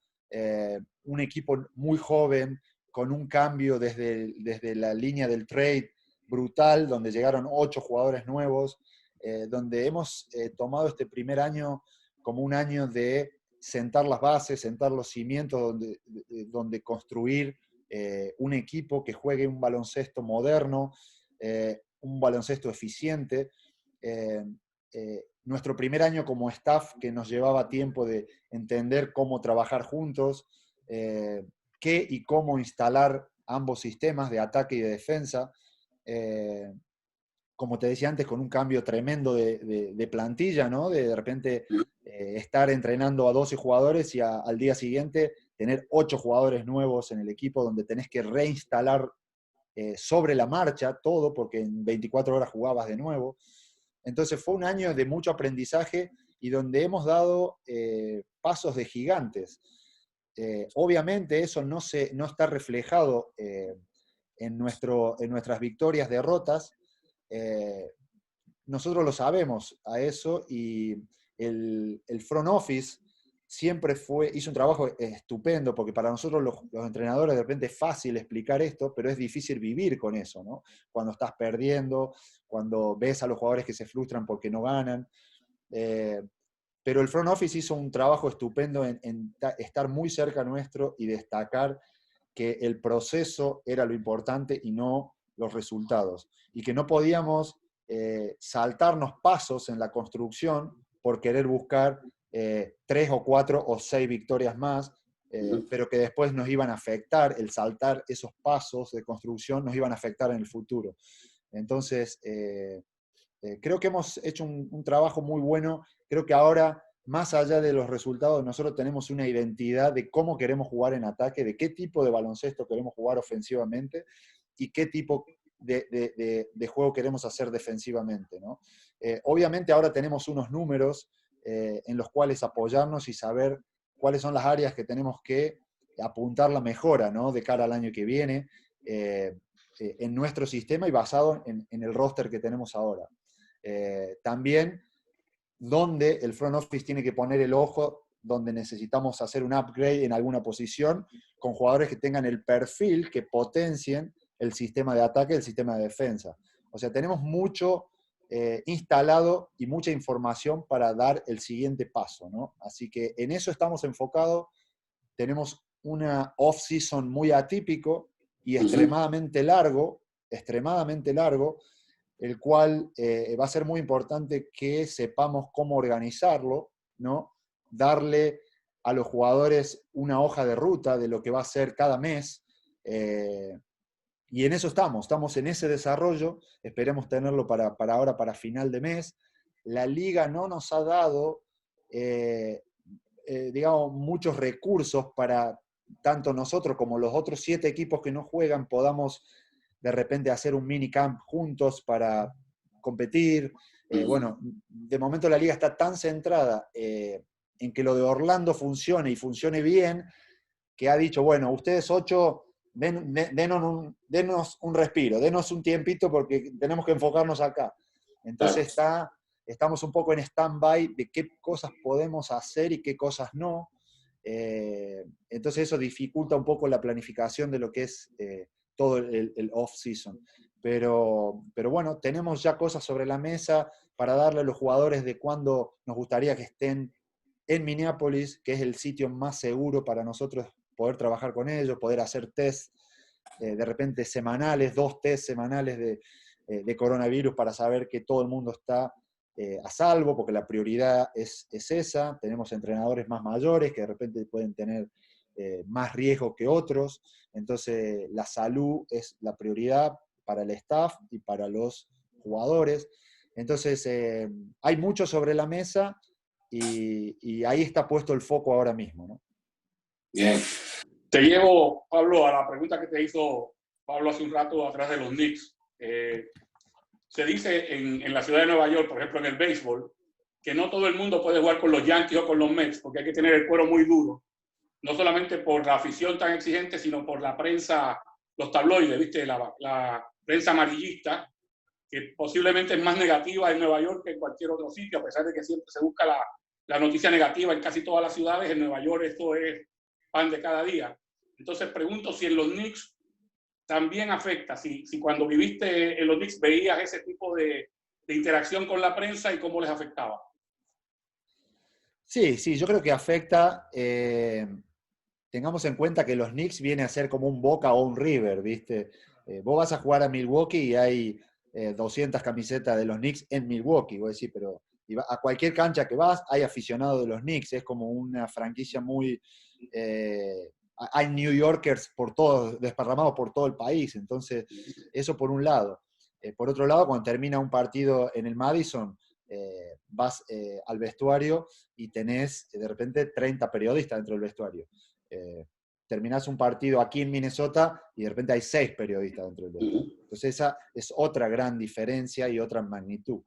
un equipo muy joven, con un cambio desde la línea del trade brutal, donde llegaron 8 jugadores nuevos, donde hemos tomado este primer año como un año de sentar las bases, sentar los cimientos, donde construir un equipo que juegue un baloncesto moderno, un baloncesto eficiente. Nuestro primer año como staff, que nos llevaba tiempo de entender cómo trabajar juntos, qué y cómo instalar ambos sistemas de ataque y de defensa. Como te decía antes, con un cambio tremendo de plantilla, ¿no? De repente estar entrenando a 12 jugadores y al día siguiente tener 8 jugadores nuevos en el equipo, donde tenés que reinstalar sobre la marcha todo, porque en 24 horas jugabas de nuevo. Entonces fue un año de mucho aprendizaje y donde hemos dado pasos de gigantes. Obviamente eso no está reflejado en nuestras victorias, derrotas. Nosotros lo sabemos a eso, y el front office siempre hizo un trabajo estupendo, porque para nosotros los entrenadores de repente es fácil explicar esto, pero es difícil vivir con eso, ¿no? Cuando estás perdiendo, cuando ves a los jugadores que se frustran porque no ganan. Pero el front office hizo un trabajo estupendo en estar muy cerca nuestro y destacar que el proceso era lo importante y no los resultados. Y que no podíamos saltarnos pasos en la construcción por querer buscar 3 o 4 o 6 victorias más, pero que después nos iban a afectar, el saltar esos pasos de construcción nos iban a afectar en el futuro. Entonces, creo que hemos hecho un trabajo muy bueno. Creo que ahora, más allá de los resultados, nosotros tenemos una identidad de cómo queremos jugar en ataque, de qué tipo de baloncesto queremos jugar ofensivamente y qué tipo de juego queremos hacer defensivamente, ¿no? Obviamente ahora tenemos unos números en los cuales apoyarnos y saber cuáles son las áreas que tenemos que apuntar la mejora, ¿no? De cara al año que viene, en nuestro sistema y basado en el roster que tenemos ahora. También donde el front office tiene que poner el ojo, donde necesitamos hacer un upgrade en alguna posición, con jugadores que tengan el perfil, que potencien el sistema de ataque, el sistema de defensa. O sea, tenemos mucho instalado y mucha información para dar el siguiente paso, ¿no? Así que en eso estamos enfocados. Tenemos una off-season muy atípico y extremadamente largo, el cual va a ser muy importante que sepamos cómo organizarlo, ¿no? Darle a los jugadores una hoja de ruta de lo que va a ser cada mes, y en eso estamos en ese desarrollo, esperemos tenerlo para ahora, para final de mes. La liga no nos ha dado, digamos, muchos recursos para tanto nosotros como los otros 7 equipos que no juegan podamos de repente hacer un minicamp juntos para competir. Bueno, de momento la liga está tan centrada en que lo de Orlando funcione y funcione bien, que ha dicho, bueno, ustedes 8, denos un respiro, denos un tiempito porque tenemos que enfocarnos acá. Entonces estamos un poco en stand-by de qué cosas podemos hacer y qué cosas no. Entonces eso dificulta un poco la planificación de lo que es todo el off-season. Pero bueno, tenemos ya cosas sobre la mesa para darle a los jugadores de cuándo nos gustaría que estén en Minneapolis, que es el sitio más seguro para nosotros poder trabajar con ellos, poder hacer test de repente semanales, 2 test semanales de coronavirus para saber que todo el mundo está a salvo, porque la prioridad es esa. Tenemos entrenadores más mayores que de repente pueden tener más riesgo que otros, entonces la salud es la prioridad para el staff y para los jugadores. Entonces hay mucho sobre la mesa y ahí está puesto el foco ahora mismo, ¿no? Bien. Te llevo, Pablo, a la pregunta que te hizo Pablo hace un rato atrás de los Knicks. Se dice en la ciudad de Nueva York, por ejemplo, en el béisbol, que no todo el mundo puede jugar con los Yankees o con los Mets, porque hay que tener el cuero muy duro, no solamente por la afición tan exigente, sino por la prensa, los tabloides, ¿viste? La prensa amarillista, que posiblemente es más negativa en Nueva York que en cualquier otro sitio, a pesar de que siempre se busca la noticia negativa en casi todas las ciudades. En Nueva York esto es pan de cada día. Entonces pregunto si en los Knicks también afecta, si cuando viviste en los Knicks veías ese tipo de interacción con la prensa y cómo les afectaba. Sí, yo creo que afecta. Tengamos en cuenta que los Knicks viene a ser como un Boca o un River, ¿viste? Vos vas a jugar a Milwaukee y hay 200 camisetas de los Knicks en Milwaukee, voy a decir, pero a cualquier cancha que vas hay aficionados de los Knicks, es como una franquicia muy... hay New Yorkers desparramados por todo el país, entonces eso por un lado. Por otro lado, cuando termina un partido en el Madison, vas al vestuario y tenés de repente 30 periodistas dentro del vestuario. Terminás un partido aquí en Minnesota y de repente hay 6 periodistas dentro del vestuario. Entonces esa es otra gran diferencia y otra magnitud.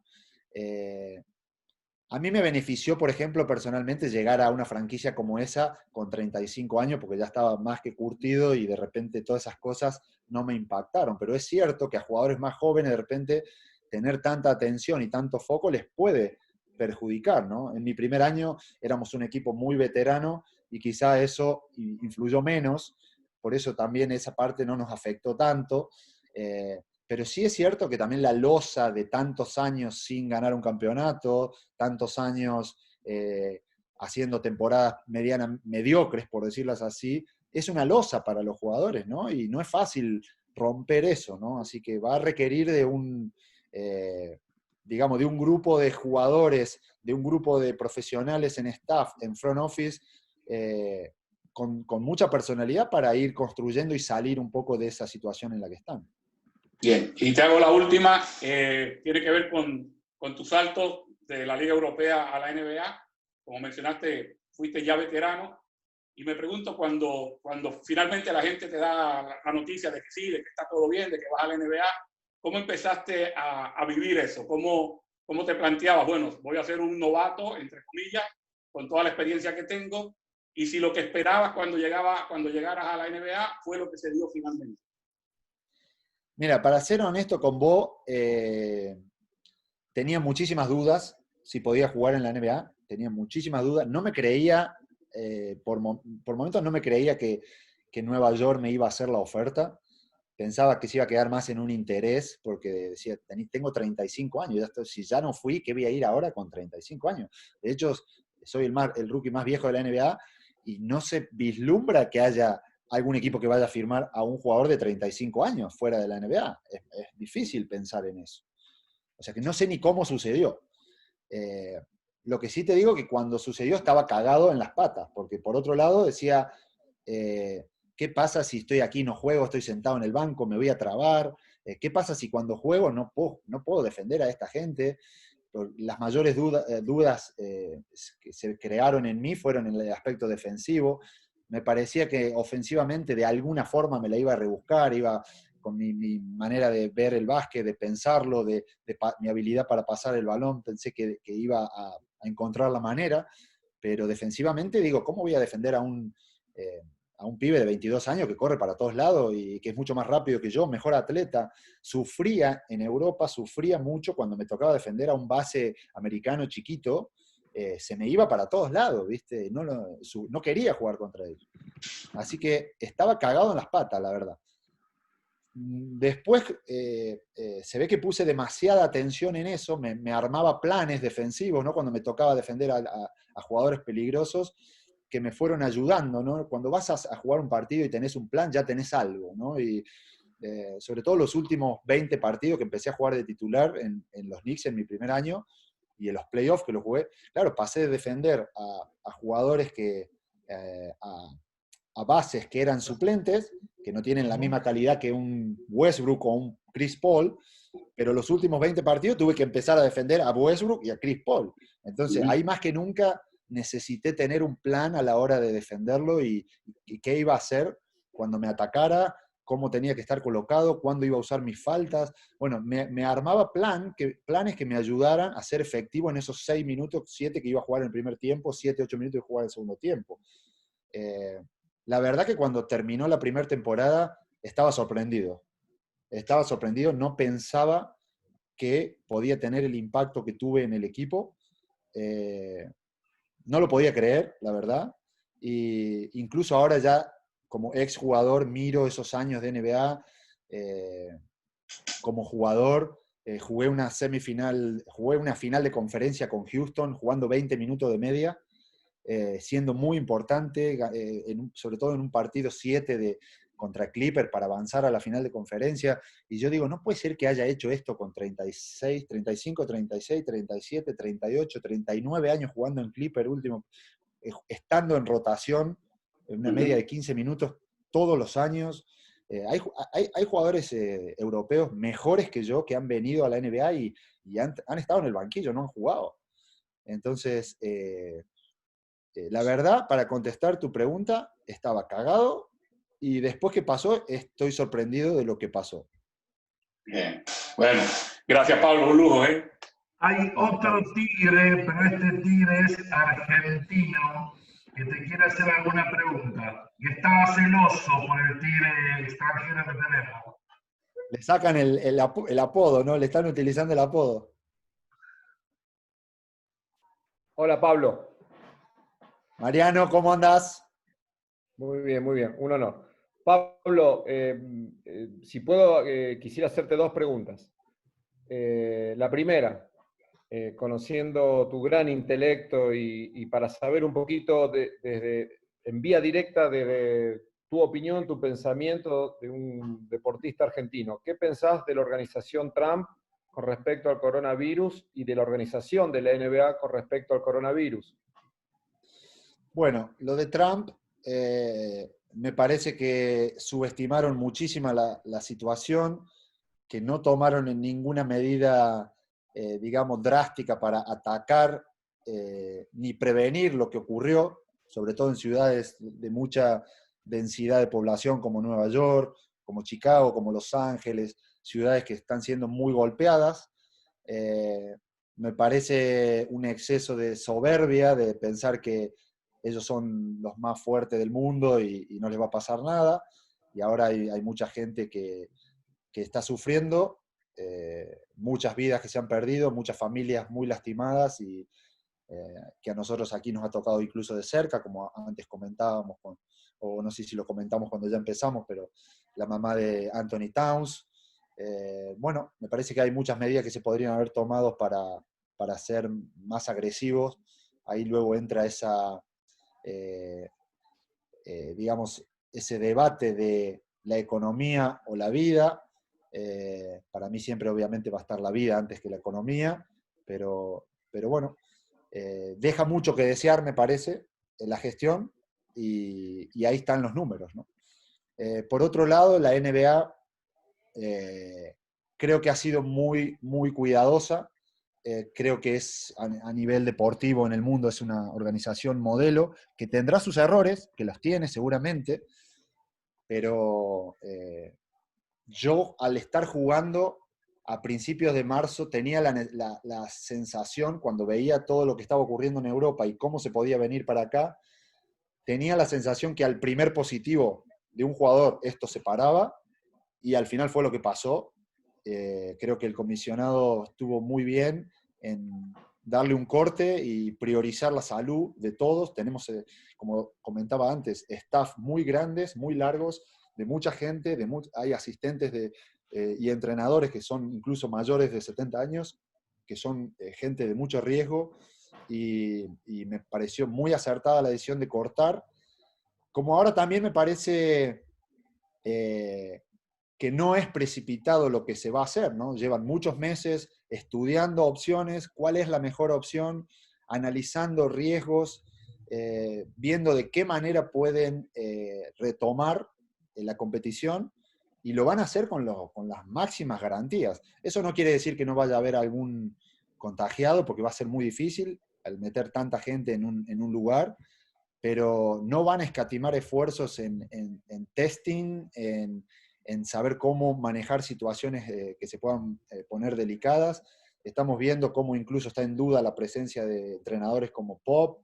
A mí me benefició, por ejemplo, personalmente llegar a una franquicia como esa con 35 años, porque ya estaba más que curtido y de repente todas esas cosas no me impactaron. Pero es cierto que a jugadores más jóvenes de repente tener tanta atención y tanto foco les puede perjudicar, ¿no? En mi primer año éramos un equipo muy veterano y quizá eso influyó menos, por eso también esa parte no nos afectó tanto. Pero sí es cierto que también la losa de tantos años sin ganar un campeonato, tantos años haciendo temporadas mediocres, por decirlas así, es una losa para los jugadores, ¿no? Y no es fácil romper eso, ¿no? Así que va a requerir de digamos, de un grupo de jugadores, de un grupo de profesionales en staff, en front office, con mucha personalidad para ir construyendo y salir un poco de esa situación en la que están. Bien, y te hago la última, tiene que ver con tu salto de la Liga Europea a la NBA. Como mencionaste, fuiste ya veterano, y me pregunto cuando finalmente la gente te da la noticia de que sí, de que está todo bien, de que vas a la NBA, ¿cómo empezaste a vivir eso? ¿Cómo te planteabas? Bueno, voy a ser un novato, entre comillas, con toda la experiencia que tengo, y si lo que esperabas cuando llegaras a la NBA fue lo que se dio finalmente. Mira, para ser honesto con vos, tenía muchísimas dudas si podía jugar en la NBA, tenía muchísimas dudas, no me creía, por momentos no me creía que Nueva York me iba a hacer la oferta, pensaba que se iba a quedar más en un interés, porque decía, tengo 35 años, si ya no fui, ¿qué voy a ir ahora con 35 años? De hecho, soy el rookie más viejo de la NBA y no se vislumbra que haya algún equipo que vaya a firmar a un jugador de 35 años fuera de la NBA. Es difícil pensar en eso. O sea que no sé ni cómo sucedió. Lo que sí te digo que cuando sucedió estaba cagado en las patas, porque por otro lado decía, ¿qué pasa si estoy aquí, no juego, estoy sentado en el banco, me voy a trabar? ¿Qué pasa si cuando juego no puedo defender a esta gente? Las mayores dudas que se crearon en mí fueron en el aspecto defensivo. Me parecía que ofensivamente de alguna forma me la iba a rebuscar, iba con mi manera de ver el básquet, de pensarlo, mi habilidad para pasar el balón, pensé que iba a encontrar la manera, pero defensivamente digo, ¿cómo voy a defender a un pibe de 22 años que corre para todos lados y que es mucho más rápido que yo, mejor atleta? Sufría en Europa, sufría mucho cuando me tocaba defender a un base americano chiquito, se me iba para todos lados, ¿viste? No quería jugar contra él. Así que estaba cagado en las patas, la verdad. Después se ve que puse demasiada atención en eso, me armaba planes defensivos, ¿no? Cuando me tocaba defender a jugadores peligrosos, que me fueron ayudando, ¿no? Cuando vas a jugar un partido y tenés un plan, ya tenés algo, ¿no? Y sobre todo los últimos 20 partidos que empecé a jugar de titular en los Knicks en mi primer año, y en los playoffs que los jugué, claro, pasé de defender a jugadores a bases que eran suplentes, que no tienen la misma calidad que un Westbrook o un Chris Paul, pero los últimos 20 partidos tuve que empezar a defender a Westbrook y a Chris Paul. Entonces, ahí más que nunca necesité tener un plan a la hora de defenderlo y qué iba a hacer cuando me atacara, cómo tenía que estar colocado, cuándo iba a usar mis faltas. Bueno, me armaba planes que me ayudaran a ser efectivo en esos 6 minutos, 7 que iba a jugar en el primer tiempo, 7, 8 minutos que jugar en el segundo tiempo. La verdad que cuando terminó la primera temporada estaba sorprendido. Estaba sorprendido, no pensaba que podía tener el impacto que tuve en el equipo. No lo podía creer, la verdad. Y incluso ahora ya como exjugador miro esos años de NBA. Como jugador jugué una final de conferencia con Houston, jugando 20 minutos de media. Siendo muy importante, sobre todo en un partido 7 contra Clipper para avanzar a la final de conferencia. Y yo digo, no puede ser que haya hecho esto con 36, 35, 36, 37, 38, 39 años jugando en Clipper último, estando en rotación, en una media de 15 minutos todos los años. Hay jugadores europeos mejores que yo que han venido a la NBA y han estado en el banquillo, no han jugado. Entonces, la verdad, para contestar tu pregunta, estaba cagado y después que pasó, estoy sorprendido de lo que pasó. Bien. Bueno, gracias Pablo, un lujo, ¿eh? Hay otro tigre, pero este tigre es argentino, que te quiere hacer alguna pregunta. Y está celoso por el tigre extranjero que tenemos. Le sacan el apodo, ¿no? Le están utilizando el apodo. Hola Pablo. Mariano, ¿cómo andás? Muy bien, un honor. Pablo, si puedo, quisiera hacerte 2 preguntas. La primera, conociendo tu gran intelecto y para saber un poquito en vía directa de tu opinión, tu pensamiento de un deportista argentino, ¿qué pensás de la organización Trump con respecto al coronavirus y de la organización de la NBA con respecto al coronavirus? Bueno, lo de Trump, me parece que subestimaron muchísimo la situación, que no tomaron en ninguna medida, digamos, drástica para atacar ni prevenir lo que ocurrió, sobre todo en ciudades de mucha densidad de población como Nueva York, como Chicago, como Los Ángeles, ciudades que están siendo muy golpeadas. Me parece un exceso de soberbia de pensar que ellos son los más fuertes del mundo y no les va a pasar nada. Y ahora hay mucha gente que está sufriendo, muchas vidas que se han perdido, muchas familias muy lastimadas y que a nosotros aquí nos ha tocado incluso de cerca, como antes comentábamos, o no sé si lo comentamos cuando ya empezamos, pero la mamá de Anthony Towns. Bueno, me parece que hay muchas medidas que se podrían haber tomado para ser más agresivos. Ahí luego entra digamos, ese debate de la economía o la vida. Para mí siempre obviamente va a estar la vida antes que la economía, pero bueno, deja mucho que desear, me parece, en la gestión, y ahí están los números, ¿no? Por otro lado, la NBA creo que ha sido muy, muy cuidadosa. Creo que es a nivel deportivo en el mundo es una organización modelo que tendrá sus errores, que los tiene seguramente, pero yo al estar jugando a principios de marzo tenía la sensación, cuando veía todo lo que estaba ocurriendo en Europa y cómo se podía venir para acá, tenía la sensación que al primer positivo de un jugador esto se paraba, y al final fue lo que pasó. Creo que el comisionado estuvo muy bien en darle un corte y priorizar la salud de todos. Tenemos, como comentaba antes, staff muy grandes, muy largos, de mucha gente, hay asistentes y entrenadores que son incluso mayores de 70 años, que son gente de mucho riesgo, y me pareció muy acertada la decisión de cortar. Como ahora también me parece que no es precipitado lo que se va a hacer, ¿no? Llevan muchos meses estudiando opciones, cuál es la mejor opción, analizando riesgos, viendo de qué manera pueden retomar la competición, y lo van a hacer con las máximas garantías. Eso no quiere decir que no vaya a haber algún contagiado, porque va a ser muy difícil al meter tanta gente en un lugar, pero no van a escatimar esfuerzos en testing, en saber cómo manejar situaciones que se puedan poner delicadas. Estamos viendo cómo incluso está en duda la presencia de entrenadores como Pop,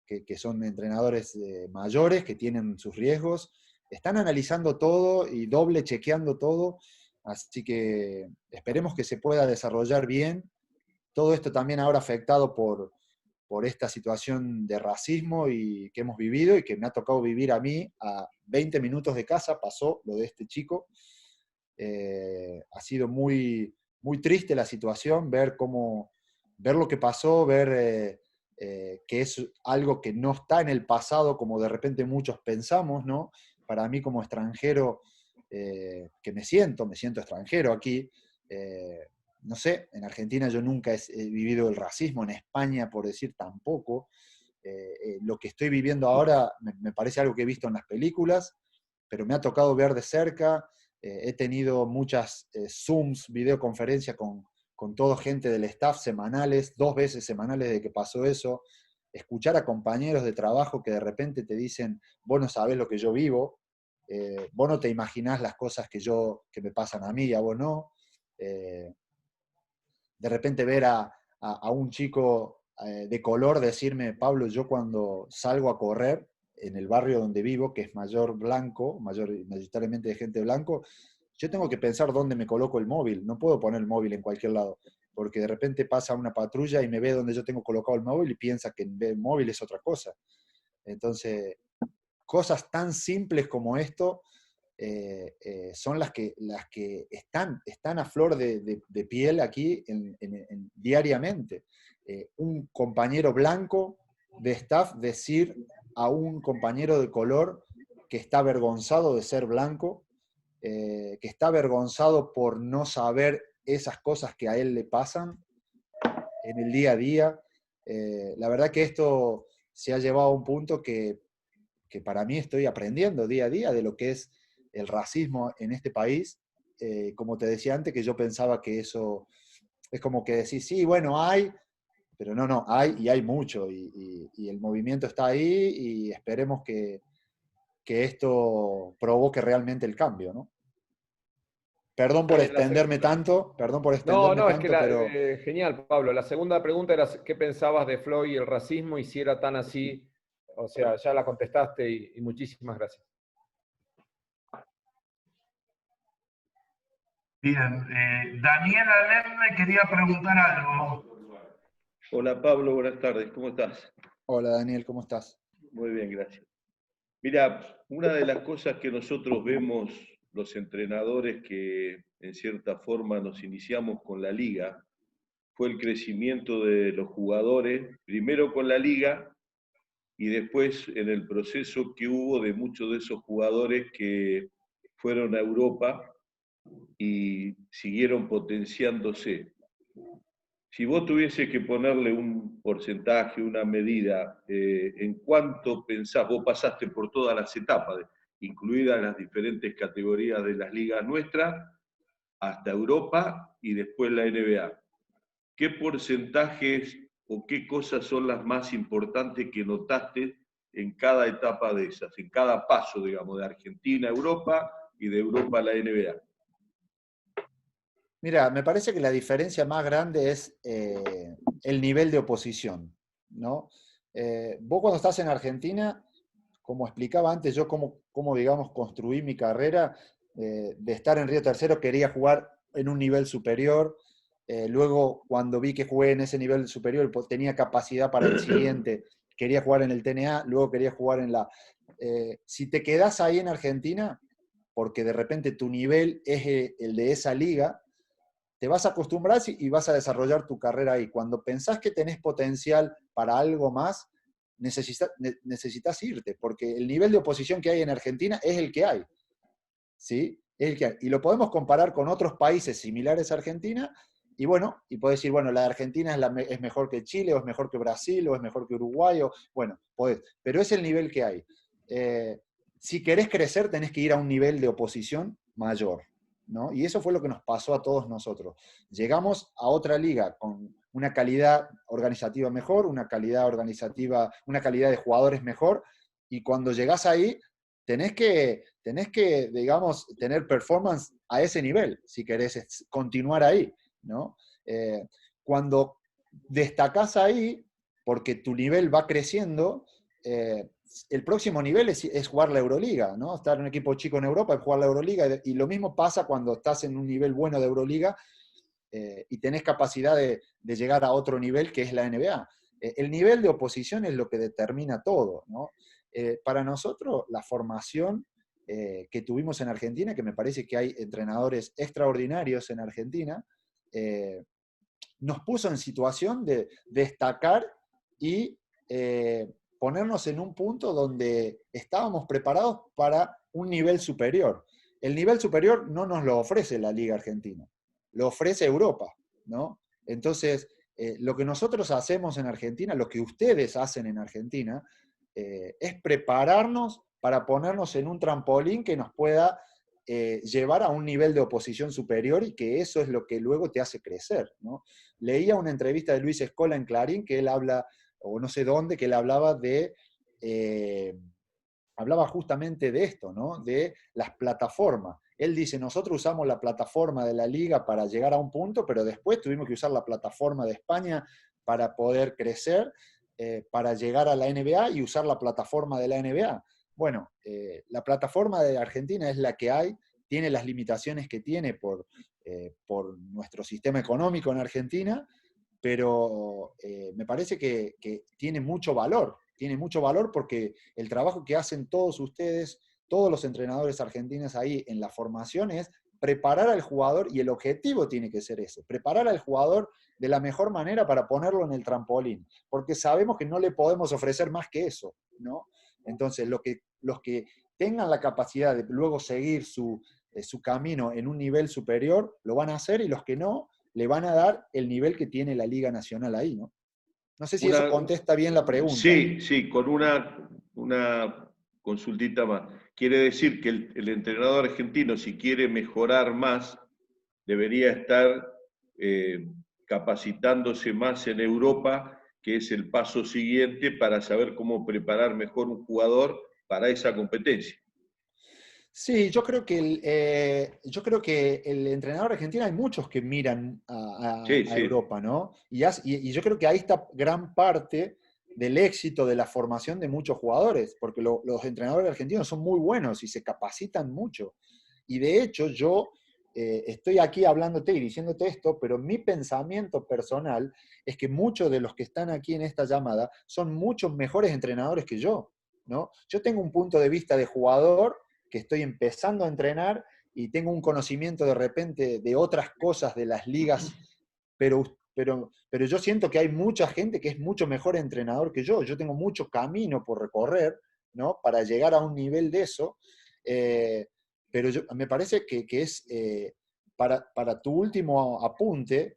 que son entrenadores mayores, que tienen sus riesgos. Están analizando todo y doble chequeando todo, así que esperemos que se pueda desarrollar bien. Todo esto también ahora afectado por esta situación de racismo y que hemos vivido y que me ha tocado vivir a mí. A 20 minutos de casa pasó lo de este chico. Ha sido muy, muy triste la situación, ver lo que pasó, ver que es algo que no está en el pasado como de repente muchos pensamos, ¿no? Para mí como extranjero, que me siento extranjero aquí, no sé, en Argentina yo nunca he vivido el racismo, en España, por decir, tampoco. Lo que estoy viviendo ahora me parece algo que he visto en las películas, pero me ha tocado ver de cerca. He tenido muchas Zooms, videoconferencias con toda gente del staff semanales, 2 veces semanales de que pasó eso. Escuchar a compañeros de trabajo que de repente te dicen, vos no sabés lo que yo vivo, vos no te imaginás las cosas que me pasan a mí y a vos no. De repente ver a un chico de color decirme, Pablo, yo cuando salgo a correr en el barrio donde vivo, que es mayoritariamente de gente blanco, yo tengo que pensar dónde me coloco el móvil. No puedo poner el móvil en cualquier lado, porque de repente pasa una patrulla y me ve donde yo tengo colocado el móvil y piensa que el móvil es otra cosa. Entonces, cosas tan simples como esto son las que están a flor de piel aquí diariamente. Un compañero blanco de staff decir a un compañero de color que está avergonzado de ser blanco, que está avergonzado por no saber esas cosas que a él le pasan en el día a día. La verdad que esto se ha llevado a un punto que para mí estoy aprendiendo día a día de lo que es el racismo en este país. Como te decía antes, que yo pensaba que eso es como que decir, sí, bueno, hay, pero no, hay y hay mucho, y el movimiento está ahí, y esperemos que esto provoque realmente el cambio, ¿no? Perdón por extenderme tanto, No, es que pero genial, Pablo. La segunda pregunta era qué pensabas de Floyd y el racismo, y si era tan así. O sea, ya la contestaste, y muchísimas gracias. Bien, Daniel Alem me quería preguntar algo. Hola Pablo, buenas tardes, ¿cómo estás? hola Daniel, ¿cómo estás? Muy bien, gracias. Mira, una de las cosas que nosotros vemos los entrenadores que en cierta forma nos iniciamos con la liga fue el crecimiento de los jugadores, primero con la liga y después en el proceso que hubo de muchos de esos jugadores que fueron a Europa y siguieron potenciándose. Si vos tuviese que ponerle un porcentaje, una medida, ¿en cuánto pensás? Vos pasaste por todas las etapas, incluidas las diferentes categorías de las ligas nuestras, hasta Europa y después la NBA. ¿Qué porcentajes o qué cosas son las más importantes que notaste en cada etapa de esas, en cada paso, digamos, de Argentina a Europa y de Europa a la NBA? Mira, me parece que la diferencia más grande es el nivel de oposición, ¿no? Vos cuando estás en Argentina, como explicaba antes, yo como digamos, construí mi carrera, de estar en Río Tercero quería jugar en un nivel superior. Luego, cuando vi que jugué en ese nivel superior, tenía capacidad para el siguiente, quería jugar en el TNA, luego quería jugar en la... si te quedás ahí en Argentina, porque de repente tu nivel es el de esa liga, te vas a acostumbrar y vas a desarrollar tu carrera ahí. Cuando pensás que tenés potencial para algo más, necesitas irte, porque el nivel de oposición que hay en Argentina es el que hay. ¿Sí? Es el que hay. Y lo podemos comparar con otros países similares a Argentina, y bueno, y podés decir, bueno, la de Argentina es mejor que Chile, o es mejor que Brasil, o es mejor que Uruguay, o, bueno, podés, pero es el nivel que hay. Si querés crecer, tenés que ir a un nivel de oposición mayor, ¿no? Y eso fue lo que nos pasó a todos nosotros. Llegamos a otra liga con una calidad organizativa mejor, una calidad de jugadores mejor, y cuando llegás ahí, tenés que, digamos, tener performance a ese nivel, si querés continuar ahí, ¿no? Cuando destacás ahí, porque tu nivel va creciendo, el próximo nivel es jugar la Euroliga, ¿no? Estar en un equipo chico en Europa es jugar la Euroliga, y lo mismo pasa cuando estás en un nivel bueno de Euroliga y tenés capacidad de llegar a otro nivel que es la NBA. El nivel de oposición es lo que determina todo, ¿no? Para nosotros, la formación que tuvimos en Argentina, que me parece que hay entrenadores extraordinarios en Argentina, nos puso en situación de destacar y ponernos en un punto donde estábamos preparados para un nivel superior. El nivel superior no nos lo ofrece la Liga Argentina, lo ofrece Europa, ¿no? Entonces, lo que nosotros hacemos en Argentina, lo que ustedes hacen en Argentina, es prepararnos para ponernos en un trampolín que nos pueda llevar a un nivel de oposición superior, y que eso es lo que luego te hace crecer, ¿no? Leía una entrevista de Luis Escola en Clarín que él habla, o no sé dónde, que él hablaba hablaba justamente de esto, ¿no? De las plataformas. Él dice, nosotros usamos la plataforma de la liga para llegar a un punto, pero después tuvimos que usar la plataforma de España para poder crecer, para llegar a la NBA y usar la plataforma de la NBA. Bueno, la plataforma de Argentina es la que hay, tiene las limitaciones que tiene por nuestro sistema económico en Argentina, pero me parece que tiene mucho valor porque el trabajo que hacen todos ustedes, todos los entrenadores argentinos ahí en la formación, es preparar al jugador, y el objetivo tiene que ser ese, preparar al jugador de la mejor manera para ponerlo en el trampolín, porque sabemos que no le podemos ofrecer más que eso, ¿no? Entonces, los que tengan la capacidad de luego seguir su camino en un nivel superior, lo van a hacer, y los que no, le van a dar el nivel que tiene la Liga Nacional ahí, ¿no? No sé si eso contesta bien la pregunta. Sí, con una consultita más. Quiere decir que el entrenador argentino, si quiere mejorar más, debería estar capacitándose más en Europa, que es el paso siguiente para saber cómo preparar mejor un jugador para esa competencia. Sí, yo creo que el entrenador argentino, hay muchos que miran a Europa, ¿no? Y yo creo que ahí está gran parte del éxito de la formación de muchos jugadores, porque los entrenadores argentinos son muy buenos y se capacitan mucho. Y de hecho, yo estoy aquí hablándote y diciéndote esto, pero mi pensamiento personal es que muchos de los que están aquí en esta llamada son muchos mejores entrenadores que yo. ¿no? Yo tengo un punto de vista de jugador que estoy empezando a entrenar y tengo un conocimiento de repente de otras cosas de las ligas, pero yo siento que hay mucha gente que es mucho mejor entrenador que yo. Yo tengo mucho camino por recorrer, ¿no? Para llegar a un nivel de eso. Pero me parece que es, para tu último apunte,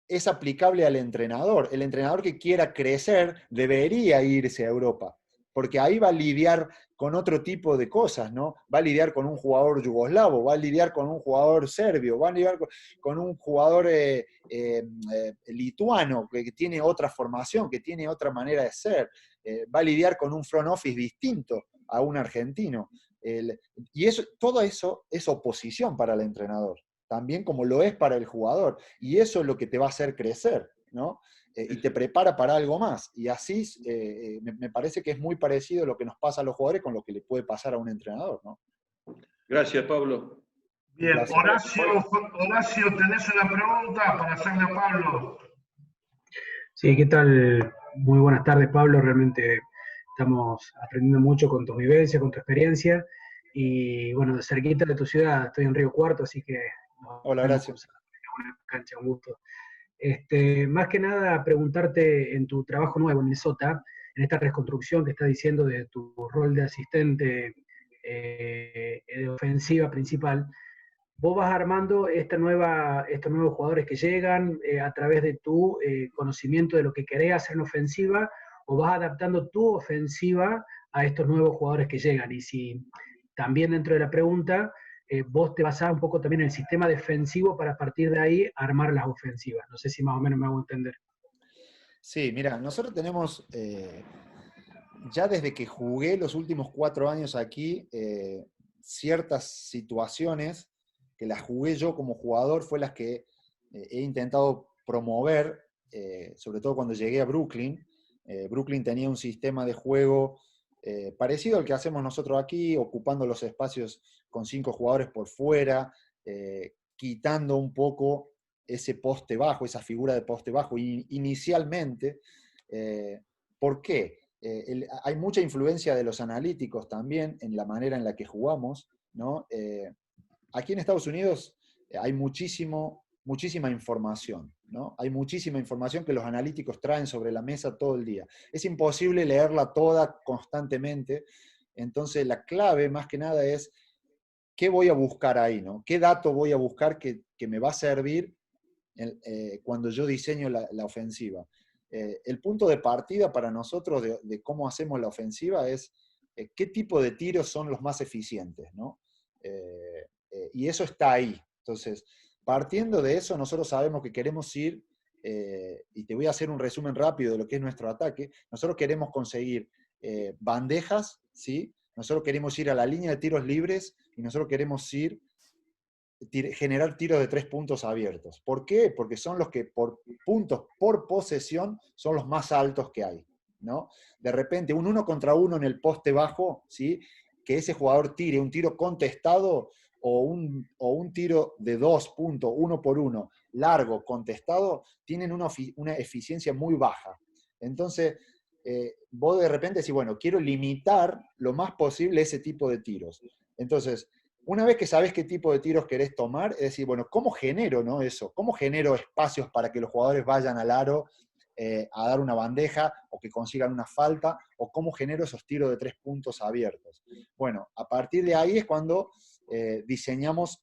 es aplicable al entrenador. El entrenador que quiera crecer debería irse a Europa, porque ahí va a lidiar con otro tipo de cosas, ¿no? Va a lidiar con un jugador yugoslavo, va a lidiar con un jugador serbio, va a lidiar con un jugador lituano, que tiene otra formación, que tiene otra manera de ser, va a lidiar con un front office distinto a un argentino. Y todo eso es oposición para el entrenador, también como lo es para el jugador. Y eso es lo que te va a hacer crecer, ¿no? Y te prepara para algo más. Y así me parece que es muy parecido lo que nos pasa a los jugadores con lo que le puede pasar a un entrenador, ¿no? Gracias, Pablo. Bien, Horacio, ¿tenés una pregunta para hacerle a Pablo? Sí, ¿qué tal? Muy buenas tardes, Pablo. Realmente estamos aprendiendo mucho con tu vivencia, con tu experiencia. Y bueno, de cerquita de tu ciudad, estoy en Río Cuarto, así que... Hola, gracias. Una cancha, un gusto. Más que nada, preguntarte en tu trabajo nuevo en Minnesota, en esta reconstrucción que estás diciendo de tu rol de asistente de ofensiva principal, vos vas armando estos nuevos jugadores que llegan a través de tu conocimiento de lo que querés hacer en ofensiva, o vas adaptando tu ofensiva a estos nuevos jugadores que llegan. Y si también dentro de la pregunta, vos te basás un poco también en el sistema defensivo para a partir de ahí armar las ofensivas. No sé si más o menos me hago entender. Sí, mira, nosotros tenemos, ya desde que jugué los últimos 4 años aquí, ciertas situaciones que las jugué yo como jugador fue las que he intentado promover, sobre todo cuando llegué a Brooklyn. Brooklyn tenía un sistema de juego parecido al que hacemos nosotros aquí, ocupando los espacios con 5 jugadores por fuera, quitando un poco ese poste bajo, esa figura de poste bajo inicialmente. ¿Por qué? Hay mucha influencia de los analíticos también en la manera en la que jugamos, ¿no? Aquí en Estados Unidos hay muchísima información, ¿no? Hay muchísima información que los analíticos traen sobre la mesa todo el día. Es imposible leerla toda constantemente, entonces la clave más que nada es qué voy a buscar ahí, ¿no? ¿Qué dato voy a buscar que me va a servir cuando yo diseño la ofensiva? El punto de partida para nosotros de cómo hacemos la ofensiva es qué tipo de tiros son los más eficientes, ¿no? Y eso está ahí. Entonces, partiendo de eso, nosotros sabemos que queremos ir, y te voy a hacer un resumen rápido de lo que es nuestro ataque. Nosotros queremos conseguir bandejas, ¿sí? Nosotros queremos ir a la línea de tiros libres y nosotros queremos generar tiros de 3 puntos abiertos. ¿Por qué? Porque son los que por puntos por posesión son los más altos que hay, ¿no? De repente, un 1 contra 1 en el poste bajo, ¿sí? Que ese jugador tire un tiro contestado o un tiro de 2 puntos, 1 por 1, largo, contestado, tienen una eficiencia muy baja. Entonces, vos de repente decís, bueno, quiero limitar lo más posible ese tipo de tiros. Entonces, una vez que sabés qué tipo de tiros querés tomar, es decir, bueno, ¿cómo genero, no, eso? ¿Cómo genero espacios para que los jugadores vayan al aro a dar una bandeja o que consigan una falta? ¿O cómo genero esos tiros de 3 puntos abiertos? Bueno, a partir de ahí es cuando diseñamos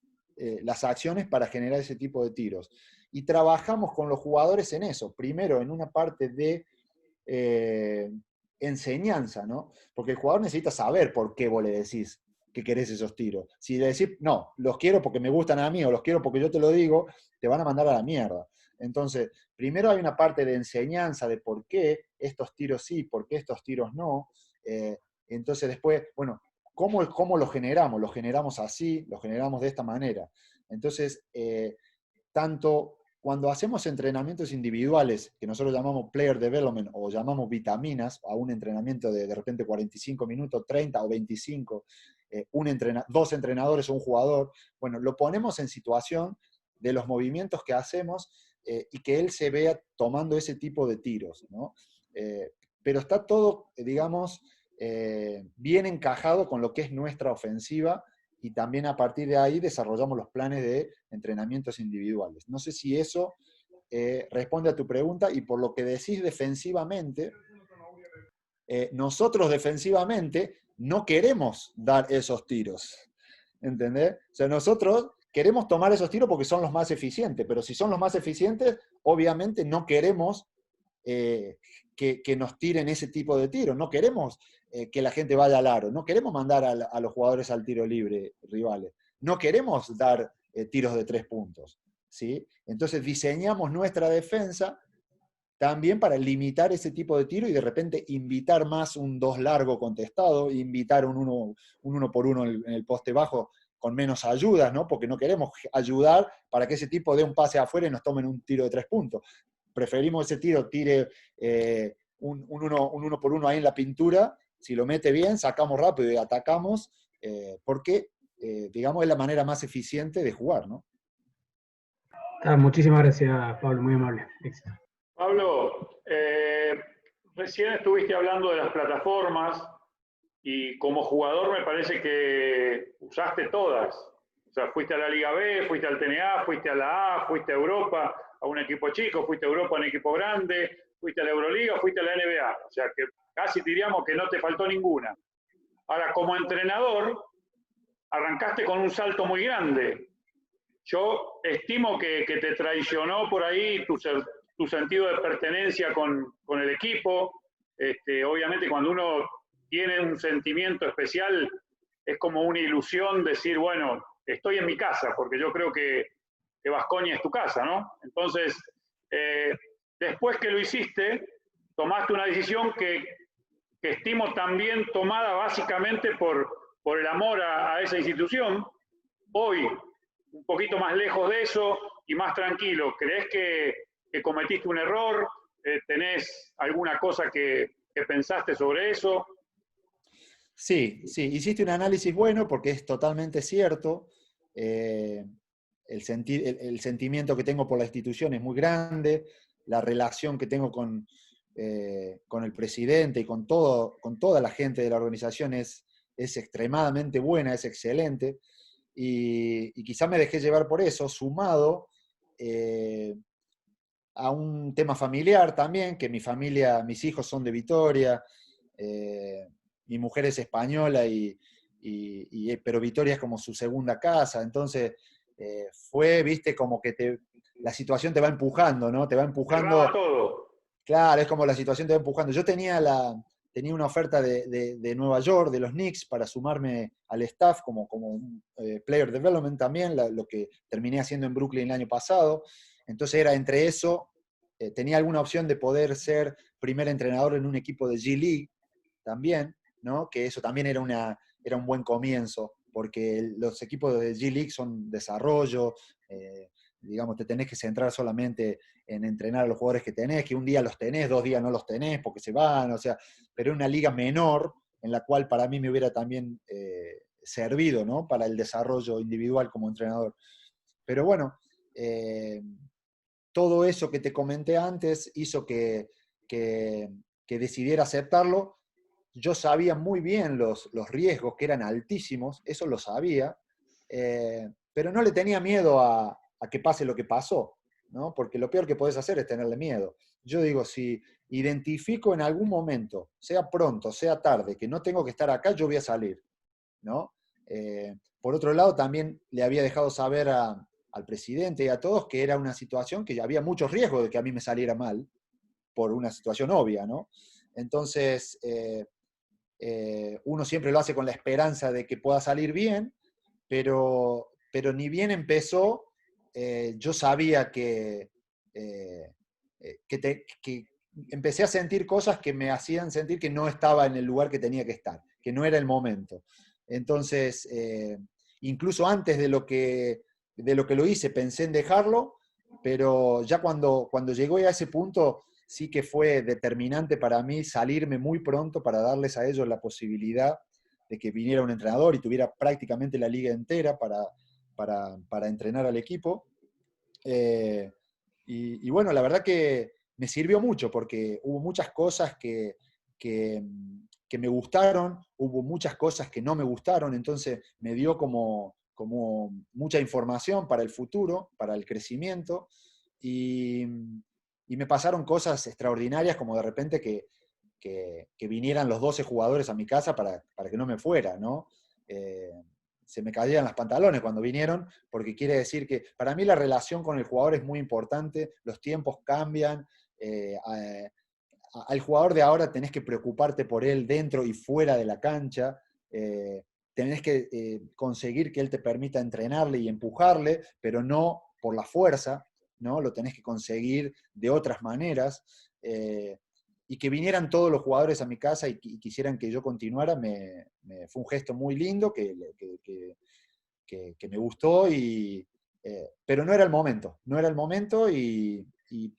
las acciones para generar ese tipo de tiros. Y trabajamos con los jugadores en eso. Primero, en una parte de enseñanza, ¿no? Porque el jugador necesita saber por qué vos le decís que querés esos tiros. Si le decís, no, los quiero porque me gustan a mí o los quiero porque yo te lo digo, te van a mandar a la mierda. Entonces, primero hay una parte de enseñanza de por qué estos tiros sí, por qué estos tiros no. Entonces después, bueno, ¿cómo lo generamos? Lo generamos así, lo generamos de esta manera. Entonces, tanto cuando hacemos entrenamientos individuales, que nosotros llamamos player development o llamamos vitaminas, a un entrenamiento de repente 45 minutos, 30 o 25, 2 entrenadores o un jugador, bueno, lo ponemos en situación de los movimientos que hacemos y que él se vea tomando ese tipo de tiros, ¿no? pero está todo, digamos, bien encajado con lo que es nuestra ofensiva, y también a partir de ahí desarrollamos los planes de entrenamientos individuales. No sé si eso responde a tu pregunta, y por lo que decís defensivamente, nosotros defensivamente no queremos dar esos tiros, ¿entendés? O sea, nosotros queremos tomar esos tiros porque son los más eficientes, pero si son los más eficientes, obviamente no queremos que nos tiren ese tipo de tiros, no queremos que la gente vaya al aro, no queremos mandar a los jugadores al tiro libre rivales, no queremos dar tiros de 3 puntos, ¿sí? Entonces diseñamos nuestra defensa también para limitar ese tipo de tiro y de repente invitar más un 2 largo contestado, invitar un uno por uno en el poste bajo con menos ayudas, ¿no? Porque no queremos ayudar para que ese tipo dé un pase afuera y nos tomen un tiro de 3 puntos. Preferimos ese tiro tire un uno por uno ahí en la pintura. Si lo mete bien, sacamos rápido y atacamos, porque, digamos, es la manera más eficiente de jugar, ¿no? Muchísimas gracias, Pablo, muy amable. Éxito. Pablo, recién estuviste hablando de las plataformas y como jugador me parece que usaste todas. O sea, fuiste a la Liga B, fuiste al TNA, fuiste a la A, fuiste a Europa, a un equipo chico, fuiste a Europa a un equipo grande, fuiste a la Euroliga, fuiste a la NBA. O sea, que casi diríamos que no te faltó ninguna. Ahora, como entrenador, arrancaste con un salto muy grande. Yo estimo que te traicionó por ahí tu sentido de pertenencia con el equipo. Obviamente cuando uno tiene un sentimiento especial, es como una ilusión decir, bueno, estoy en mi casa, porque yo creo que Baskonia es tu casa, ¿no? Entonces, después que lo hiciste, tomaste una decisión que estimo también tomada básicamente por el amor a esa institución. Hoy, un poquito más lejos de eso y más tranquilo, ¿crees que cometiste un error? ¿Tenés alguna cosa que pensaste sobre eso? Sí, hiciste un análisis bueno porque es totalmente cierto. El sentimiento que tengo por la institución es muy grande, la relación que tengo con el presidente y con toda la gente de la organización es extremadamente buena, es excelente, y quizá me dejé llevar por eso, sumado a un tema familiar también, que mis hijos son de Vitoria, mi mujer es española, pero Vitoria es como su segunda casa, entonces viste, como que la situación te va empujando, ¿no? Te va empujando. Todo. Claro, es como la situación te va empujando. Yo tenía una oferta de Nueva York, de los Knicks, para sumarme al staff como un player development también, lo que terminé haciendo en Brooklyn el año pasado. Entonces era entre eso, tenía alguna opción de poder ser primer entrenador en un equipo de G-League también, ¿no? Que eso también era un buen comienzo, porque los equipos de G-League son desarrollo, digamos, te tenés que centrar solamente en entrenar a los jugadores que tenés, que un día los tenés, 2 días no los tenés porque se van, o sea, pero es una liga menor en la cual para mí me hubiera también servido, ¿no? Para el desarrollo individual como entrenador. Pero bueno, todo eso que te comenté antes hizo que decidiera aceptarlo. Yo sabía muy bien los riesgos, que eran altísimos, eso lo sabía, pero no le tenía miedo a que pase lo que pasó, ¿no? Porque lo peor que podés hacer es tenerle miedo. Yo digo, si identifico en algún momento, sea pronto, sea tarde, que no tengo que estar acá, yo voy a salir, ¿no? Por otro lado, también le había dejado saber al presidente y a todos que era una situación que había muchos riesgos de que a mí me saliera mal, por una situación obvia, ¿no? Entonces, uno siempre lo hace con la esperanza de que pueda salir bien, pero ni bien empezó, yo sabía que empecé a sentir cosas que me hacían sentir que no estaba en el lugar que tenía que estar, que no era el momento. Entonces, incluso antes de lo que lo hice, pensé en dejarlo, pero ya cuando llegó a ese punto, sí que fue determinante para mí salirme muy pronto para darles a ellos la posibilidad de que viniera un entrenador y tuviera prácticamente la liga entera para entrenar al equipo. Y bueno, la verdad que me sirvió mucho porque hubo muchas cosas que que me gustaron, hubo muchas cosas que no me gustaron, entonces me dio como mucha información para el futuro, para el crecimiento, y me pasaron cosas extraordinarias, como de repente que vinieran los 12 jugadores a mi casa para que no me fuera, ¿no? Se me caían los pantalones cuando vinieron, porque quiere decir que para mí la relación con el jugador es muy importante, los tiempos cambian, al jugador de ahora tenés que preocuparte por él dentro y fuera de la cancha, tenés que conseguir que él te permita entrenarle y empujarle, pero no por la fuerza, ¿no? Lo tenés que conseguir de otras maneras, y que vinieran todos los jugadores a mi casa y quisieran que yo continuara, fue un gesto muy lindo que me gustó, pero no era el momento, y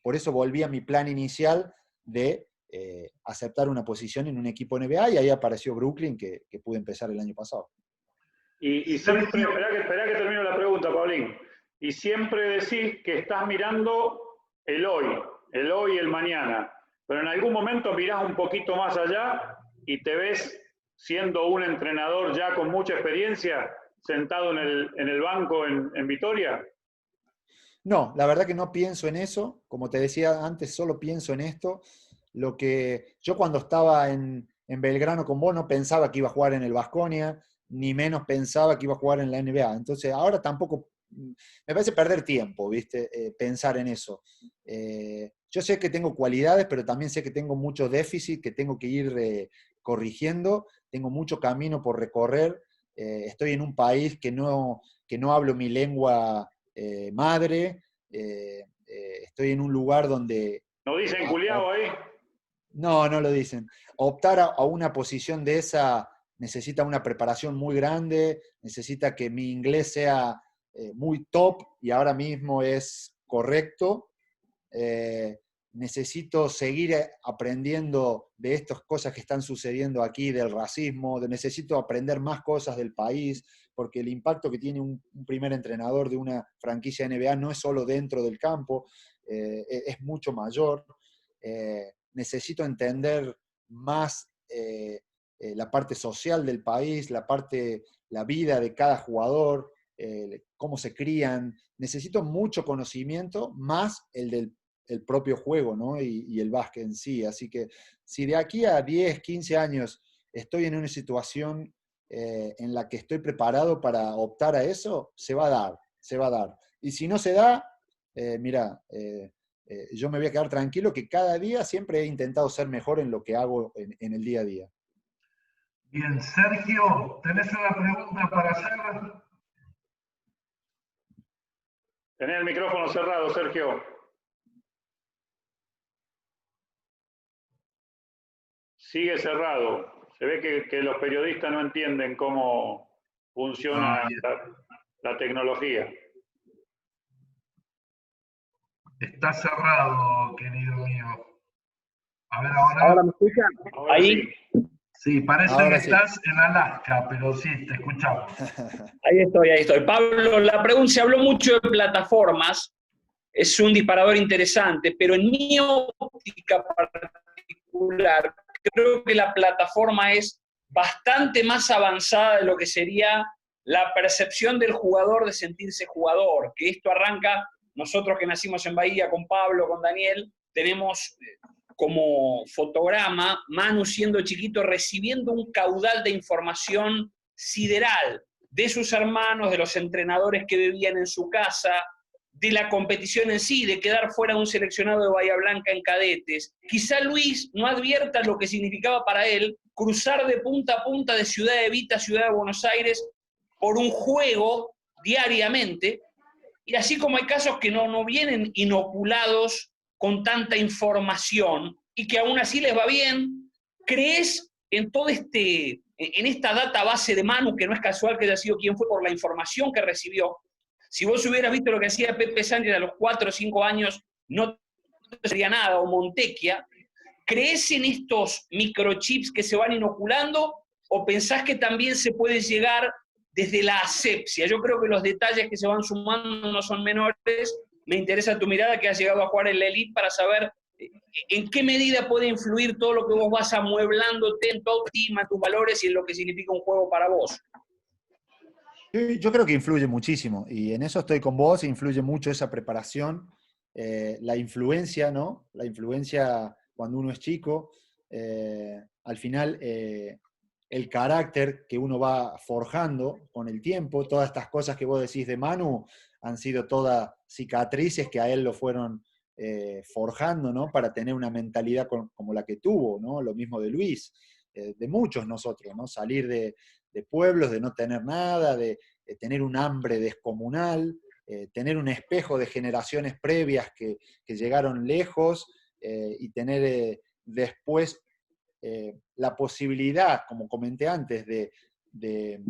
por eso volví a mi plan inicial de aceptar una posición en un equipo NBA, y ahí apareció Brooklyn, que pude empezar el año pasado. Y siempre, esperá que termino la pregunta, Paulín. Y siempre decís que estás mirando el hoy y el mañana, pero en algún momento mirás un poquito más allá y te ves siendo un entrenador ya con mucha experiencia, sentado en el banco en Vitoria. No, la verdad que no pienso en eso. Como te decía antes, solo pienso en esto. Lo que yo cuando estaba en Belgrano con vos no pensaba que iba a jugar en el Baskonia, ni menos pensaba que iba a jugar en la NBA. Entonces ahora tampoco, me parece perder tiempo, ¿viste? Pensar en eso. Yo sé que tengo cualidades, pero también sé que tengo mucho déficit que tengo que ir corrigiendo. Tengo mucho camino por recorrer. Estoy en un país que no hablo mi lengua madre. Estoy en un lugar donde... ¿No dicen culiao ahí? No, no lo dicen. Optar a una posición de esa necesita una preparación muy grande, necesita que mi inglés sea muy top, y ahora mismo es correcto. Necesito seguir aprendiendo de estas cosas que están sucediendo aquí, del racismo, necesito aprender más cosas del país, porque el impacto que tiene un primer entrenador de una franquicia NBA no es solo dentro del campo, es mucho mayor. Necesito entender más la parte social del país, la vida de cada jugador, cómo se crían. Necesito mucho conocimiento, más el del propio juego, ¿no? Y el básquet en sí. Así que si de aquí a 10, 15 años estoy en una situación en la que estoy preparado para optar a eso, se va a dar. Y si no se da, mira, yo me voy a quedar tranquilo, que cada día siempre he intentado ser mejor en lo que hago en el día a día. Bien, Sergio, ¿tenés una pregunta para hacer? Tenés el micrófono cerrado, Sergio. Sigue cerrado. Se ve que los periodistas no entienden cómo funciona la tecnología. Está cerrado, querido mío. A ver ahora. ¿Ahora me escuchan? ¿Ahí? Sí, parece ahora que estás en Alaska, pero sí, te escuchamos. Ahí estoy. Pablo, la pregunta, se habló mucho de plataformas, es un disparador interesante, pero en mi óptica particular, creo que la plataforma es bastante más avanzada de lo que sería la percepción del jugador de sentirse jugador, que esto arranca, nosotros que nacimos en Bahía con Pablo, con Daniel, tenemos como fotograma Manu siendo chiquito recibiendo un caudal de información sideral de sus hermanos, de los entrenadores que vivían en su casa, de la competición en sí, de quedar fuera de un seleccionado de Bahía Blanca en cadetes. Quizá Luis no advierta lo que significaba para él cruzar de punta a punta de Ciudad Evita a Ciudad de Buenos Aires por un juego diariamente, y así como hay casos que no vienen inoculados con tanta información y que aún así les va bien, ¿crees en todo en esta database de Manu, que no es casual que haya sido quien fue por la información que recibió? Si vos hubieras visto lo que hacía Pepe Sánchez a los 4 o 5 años, no te sería nada, o Montequia. ¿Crees en estos microchips que se van inoculando o pensás que también se puede llegar desde la asepsia? Yo creo que los detalles que se van sumando no son menores. Me interesa tu mirada, que has llegado a jugar en la Elite, para saber ¿En qué medida puede influir todo lo que vos vas amueblándote en tu autoestima, en tus valores y en lo que significa un juego para vos? Yo creo que influye muchísimo, y en eso estoy con vos, influye mucho esa preparación, la influencia, ¿no? La influencia cuando uno es chico, al final el carácter que uno va forjando con el tiempo, todas estas cosas que vos decís de Manu han sido todas cicatrices que a él lo fueron forjando, ¿no? Para tener una mentalidad como la que tuvo, ¿no? Lo mismo de Luis, de muchos nosotros, ¿no? Salir de pueblos, de no tener nada, de tener un hambre descomunal, tener un espejo de generaciones previas que llegaron lejos y tener después la posibilidad, como comenté antes, de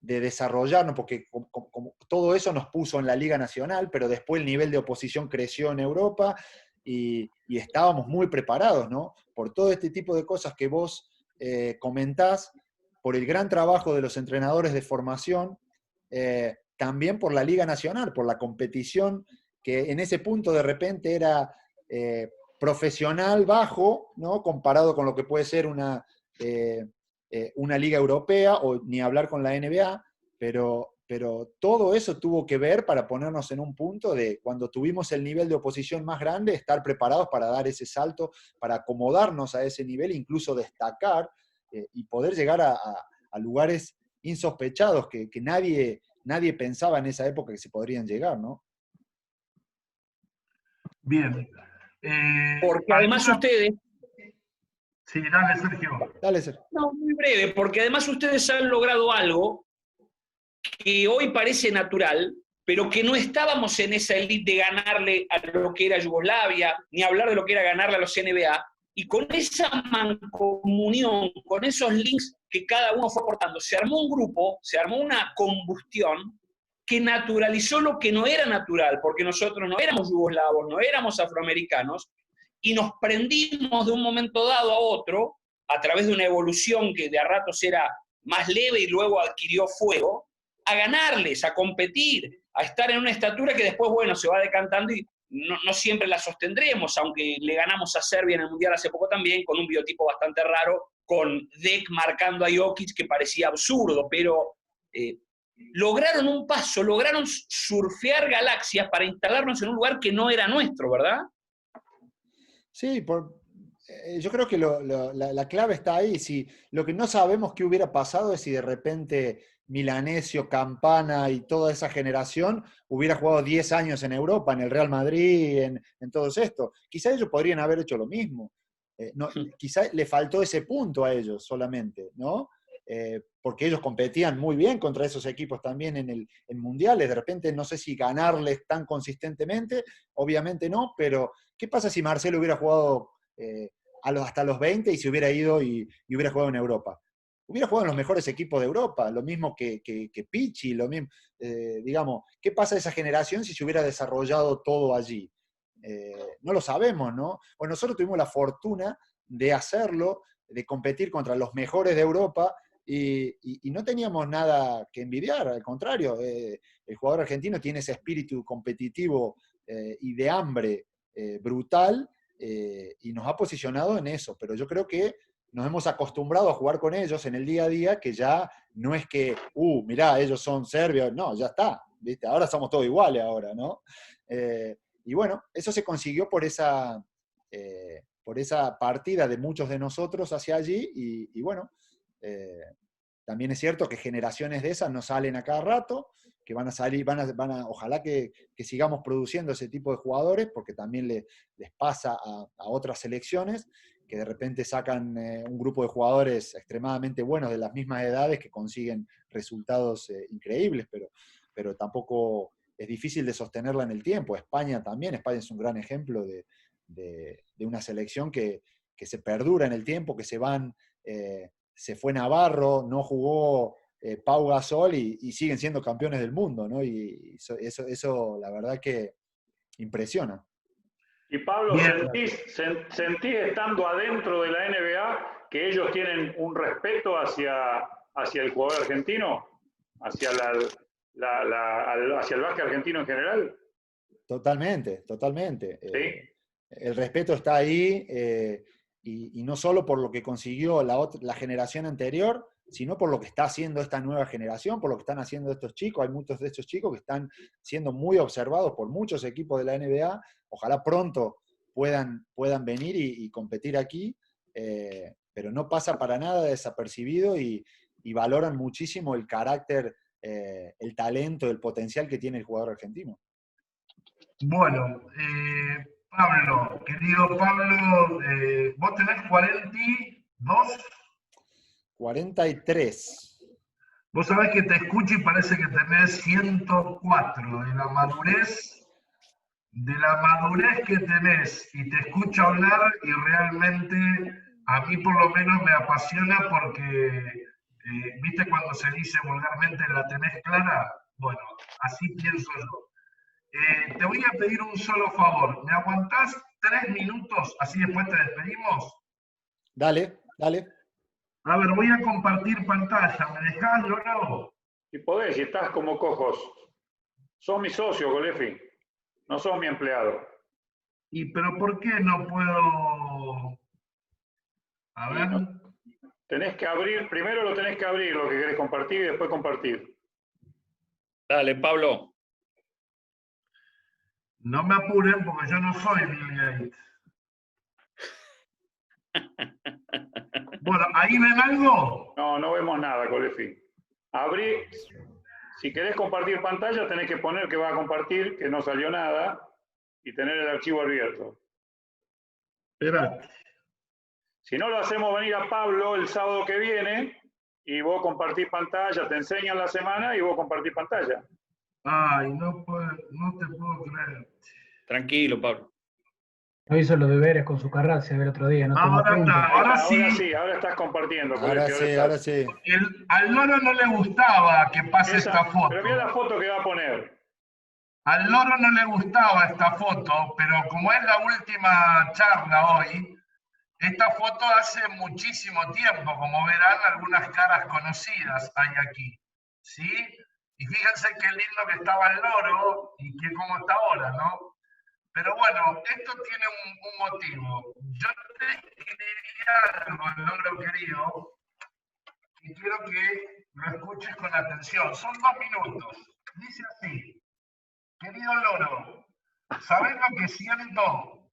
desarrollarnos, porque como todo eso nos puso en la Liga Nacional, pero después el nivel de oposición creció en Europa y estábamos muy preparados, ¿no? Por todo este tipo de cosas que vos comentás, por el gran trabajo de los entrenadores de formación, también por la Liga Nacional, por la competición que en ese punto de repente era profesional bajo, ¿no? Comparado con lo que puede ser una liga europea o ni hablar con la NBA, pero todo eso tuvo que ver para ponernos en un punto de, cuando tuvimos el nivel de oposición más grande, estar preparados para dar ese salto, para acomodarnos a ese nivel, incluso destacar y poder llegar a lugares insospechados que nadie pensaba en esa época que se podrían llegar, ¿no? Bien. Porque además ustedes... Sí, dale, Sergio. Dale, Sergio. No, muy breve, porque además ustedes han logrado algo que hoy parece natural, pero que no estábamos en esa elite de ganarle a lo que era Yugoslavia, ni hablar de lo que era ganarle a los NBA, y con esa mancomunión, con esos links que cada uno fue aportando, se armó un grupo, se armó una combustión que naturalizó lo que no era natural, porque nosotros no éramos yugoslavos, no éramos afroamericanos, y nos prendimos de un momento dado a otro, a través de una evolución que de a ratos era más leve y luego adquirió fuego, a ganarles, a competir, a estar en una estatura que después, bueno, se va decantando y no siempre la sostendremos, aunque le ganamos a Serbia en el Mundial hace poco también, con un biotipo bastante raro, con Dek marcando a Jokic, que parecía absurdo, pero lograron un paso, lograron surfear galaxias para instalarnos en un lugar que no era nuestro, ¿verdad? Sí, yo creo que la clave está ahí. Si lo que no sabemos qué hubiera pasado es si de repente Milanesio, Campana y toda esa generación hubiera jugado 10 años en Europa, en el Real Madrid, en todo esto. Quizá ellos podrían haber hecho lo mismo. Quizá le faltó ese punto a ellos solamente, ¿no? Porque ellos competían muy bien contra esos equipos también en mundiales. De repente no sé si ganarles tan consistentemente, obviamente no, pero ¿qué pasa si Marcelo hubiera jugado hasta los 20 y se hubiera ido y hubiera jugado en Europa? Hubiera jugado en los mejores equipos de Europa, lo mismo que Pichi, lo mismo, digamos, ¿qué pasa a esa generación si se hubiera desarrollado todo allí? No lo sabemos, ¿no? Pues nosotros tuvimos la fortuna de hacerlo, de competir contra los mejores de Europa y no teníamos nada que envidiar, al contrario, el jugador argentino tiene ese espíritu competitivo y de hambre brutal y nos ha posicionado en eso, pero yo creo que nos hemos acostumbrado a jugar con ellos en el día a día, que ya no es que, mirá, ellos son serbios, no, ya está, ¿viste? Ahora somos todos iguales ahora, ¿no? Y bueno, eso se consiguió por esa partida de muchos de nosotros hacia allí, y bueno, también es cierto que generaciones de esas no salen a cada rato, que van a salir, ojalá que sigamos produciendo ese tipo de jugadores, porque también les pasa a otras selecciones, que de repente sacan un grupo de jugadores extremadamente buenos de las mismas edades que consiguen resultados increíbles, pero tampoco es difícil de sostenerla en el tiempo. España también, España es un gran ejemplo de una selección que se perdura en el tiempo, que se fue Navarro, no jugó Pau Gasol y siguen siendo campeones del mundo, ¿no? Y eso la verdad que impresiona. Y Pablo, ¿sentís estando adentro de la NBA que ellos tienen un respeto hacia el jugador argentino? ¿Hacia hacia el básquet argentino en general? Totalmente. ¿Sí? el respeto está ahí, y no solo por lo que consiguió la generación anterior, sino por lo que está haciendo esta nueva generación, por lo que están haciendo estos chicos. Hay muchos de estos chicos que están siendo muy observados por muchos equipos de la NBA. Ojalá pronto puedan venir y competir aquí, pero no pasa para nada desapercibido, y valoran muchísimo el carácter, el talento, el potencial que tiene el jugador argentino. Bueno, Pablo, querido Pablo, vos tenés 42. 43. Vos sabés que te escucho y parece que tenés 104, de la madurez que tenés, y te escucho hablar y realmente a mí por lo menos me apasiona porque, ¿viste cuando se dice vulgarmente la tenés clara? Bueno, así pienso yo. Te voy a pedir un solo favor, ¿me aguantás 3 minutos, así después te despedimos? Dale, dale. A ver, voy a compartir pantalla, ¿me dejás, Loro? Si podés, si estás como cojos. Sos mi socio, Golefi. No sos mi empleado. Pero ¿por qué no puedo? A ver. Tenés que abrir, primero lo tenés que abrir, lo que querés compartir, y después compartir. Dale, Pablo. No me apuren porque yo no soy Bill Gates. Bueno, ¿ahí ven algo? No, no vemos nada, Golefi. Abrí. Si querés compartir pantalla, tenés que poner que va a compartir, que no salió nada, y tener el archivo abierto. Esperate. Si no, lo hacemos venir a Pablo el sábado que viene, y vos compartís pantalla, te enseñan la semana y vos compartís pantalla. Ay, no te puedo creer. Tranquilo, Pablo. No hizo los deberes con su carraza el otro día. No ahora está, ahora sí. Ahora estás compartiendo. Ahora sí. Al Loro no le gustaba que pase esta foto. Pero mira la foto que va a poner. Al Loro no le gustaba esta foto, pero como es la última charla hoy, esta foto hace muchísimo tiempo, como verán, algunas caras conocidas hay aquí, ¿sí? Y fíjense qué lindo que estaba el Loro y cómo está ahora, ¿no? Pero bueno, esto tiene un motivo. Yo te escribiría algo, Loro querido, y quiero que lo escuches con atención. Son 2 minutos. Dice así: querido Loro, ¿sabés lo que siento?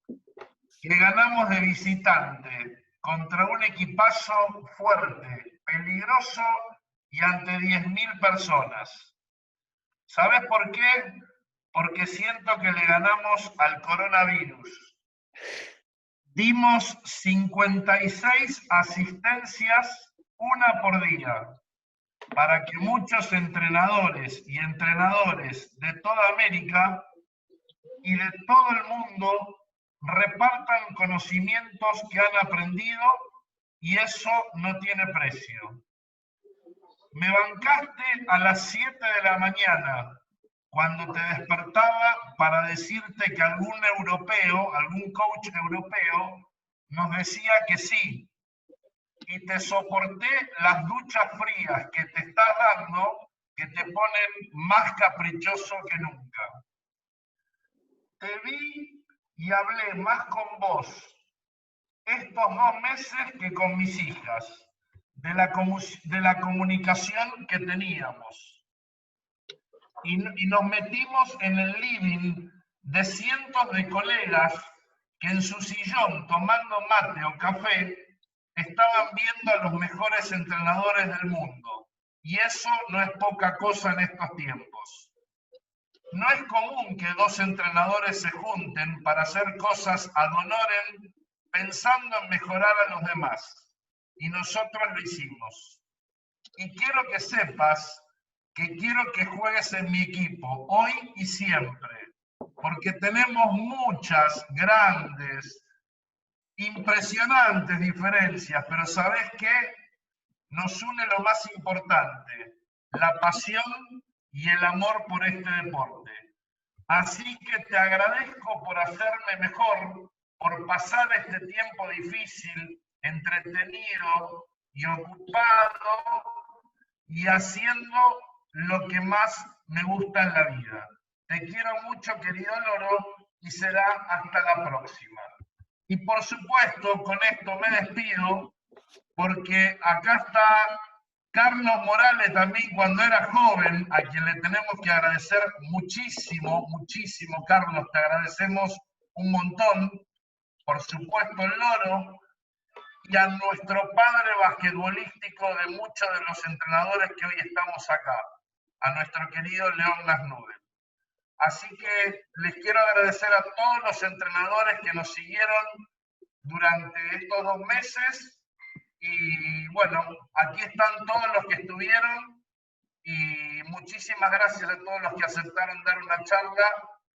Que ganamos de visitante contra un equipazo fuerte, peligroso y ante 10.000 personas. ¿Sabés por qué? Porque siento que le ganamos al coronavirus. Dimos 56 asistencias, 1 por día, para que muchos entrenadores y entrenadoras de toda América y de todo el mundo repartan conocimientos que han aprendido, y eso no tiene precio. Me bancaste a las 7 de la mañana, cuando te despertaba para decirte que algún europeo, algún coach europeo, nos decía que sí. Y te soporté las duchas frías que te estás dando, que te ponen más caprichoso que nunca. Te vi y hablé más con vos estos 2 meses que con mis hijas, de la comunicación que teníamos. Y nos metimos en el living de cientos de colegas que en su sillón, tomando mate o café, estaban viendo a los mejores entrenadores del mundo. Y eso no es poca cosa en estos tiempos. No es común que 2 entrenadores se junten para hacer cosas ad honorem pensando en mejorar a los demás. Y nosotros lo hicimos. Y quiero que sepas que quiero que juegues en mi equipo, hoy y siempre, porque tenemos muchas grandes, impresionantes diferencias, pero ¿sabes qué? Nos une lo más importante, la pasión y el amor por este deporte. Así que te agradezco por hacerme mejor, por pasar este tiempo difícil, entretenido y ocupado, y haciendo lo que más me gusta en la vida. Te quiero mucho, querido Loro, y será hasta la próxima. Y por supuesto, con esto me despido, porque acá está Carlos Morales también cuando era joven, a quien le tenemos que agradecer muchísimo, muchísimo, Carlos, te agradecemos un montón. Por supuesto, el Loro, y a nuestro padre basquetbolístico de muchos de los entrenadores que hoy estamos acá, a nuestro querido León Lasnube. Así que les quiero agradecer a todos los entrenadores que nos siguieron durante estos 2 meses. Y bueno, aquí están todos los que estuvieron y muchísimas gracias a todos los que aceptaron dar una charla,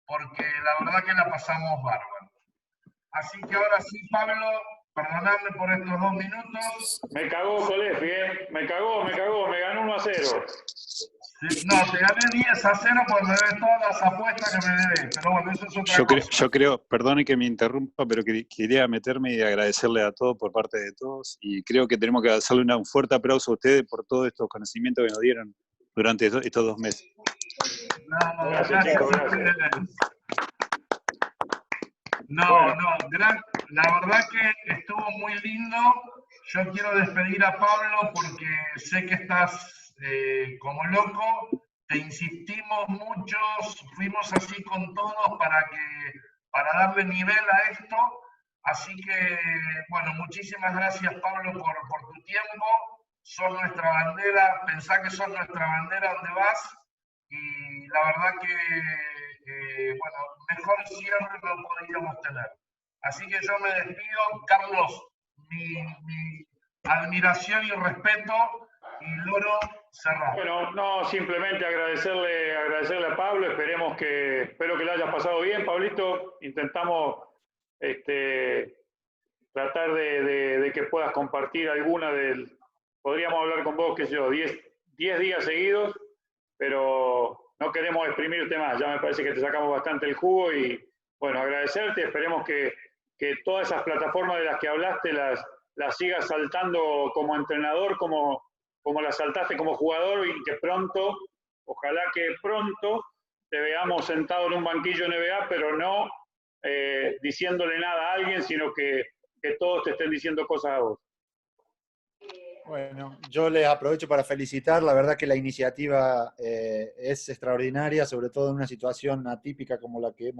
porque la verdad que la pasamos bárbaro. Así que ahora sí, Pablo, perdonadme por estos 2 minutos. Me cagó Colefi, me cagó, me ganó 1-0. Sí, no, te gané 10-0 porque me debes todas las apuestas que me debes, pero bueno, eso es otra cosa. Yo creo, perdone que me interrumpa, pero quería meterme y agradecerle a todos por parte de todos, y creo que tenemos que hacerle un fuerte aplauso a ustedes por todos estos conocimientos que nos dieron durante estos 2 meses. No, gracias a ustedes. No, la verdad que estuvo muy lindo. Yo quiero despedir a Pablo porque sé que estás como loco. Te insistimos mucho, fuimos así con todos para darle nivel a esto. Así que, bueno, muchísimas gracias, Pablo, por tu tiempo. Sos nuestra bandera, pensá que sos nuestra bandera donde vas. Y la verdad que, bueno, mejor cierre no podríamos tener. Así que yo me despido. Carlos, mi admiración y respeto, y Loro, cerrado. Bueno, no, simplemente agradecerle a Pablo, espero que le hayas pasado bien, Pablito. Intentamos tratar de que puedas compartir alguna podríamos hablar con vos, qué sé yo, 10 días seguidos, pero no queremos exprimirte más, ya me parece que te sacamos bastante el jugo y bueno, agradecerte, esperemos que todas esas plataformas de las que hablaste las sigas saltando como entrenador, como las saltaste como jugador, y que pronto, ojalá que pronto te veamos sentado en un banquillo NBA, pero no diciéndole nada a alguien, sino que todos te estén diciendo cosas a vos. Bueno, yo les aprovecho para felicitar, la verdad que la iniciativa es extraordinaria, sobre todo en una situación atípica como la que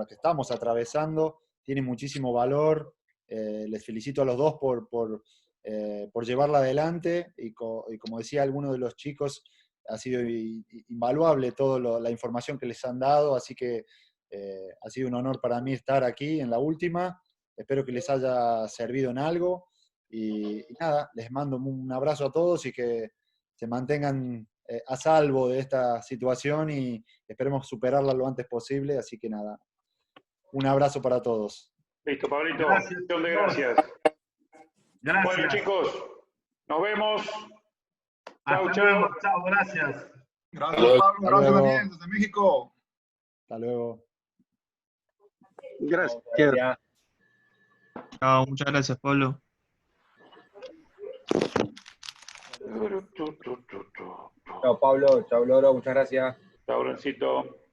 estamos atravesando, tiene muchísimo valor, les felicito a los dos por llevarla adelante, y como decía alguno de los chicos, ha sido invaluable toda la información que les han dado, así que ha sido un honor para mí estar aquí en la última, espero que les haya servido en algo. Y nada, les mando un abrazo a todos y que se mantengan a salvo de esta situación y esperemos superarla lo antes posible. Así que nada, un abrazo para todos. Listo, Pablito. Gracias. Gracias. Bueno, chicos, nos vemos. Chau, chau. Chao, gracias. Gracias, Pablo. Gracias también desde México. Hasta luego. Gracias. Chao, muchas gracias, Pablo. Chao, Pablo. Chao, Loro. Muchas gracias. Chao, Lorencito.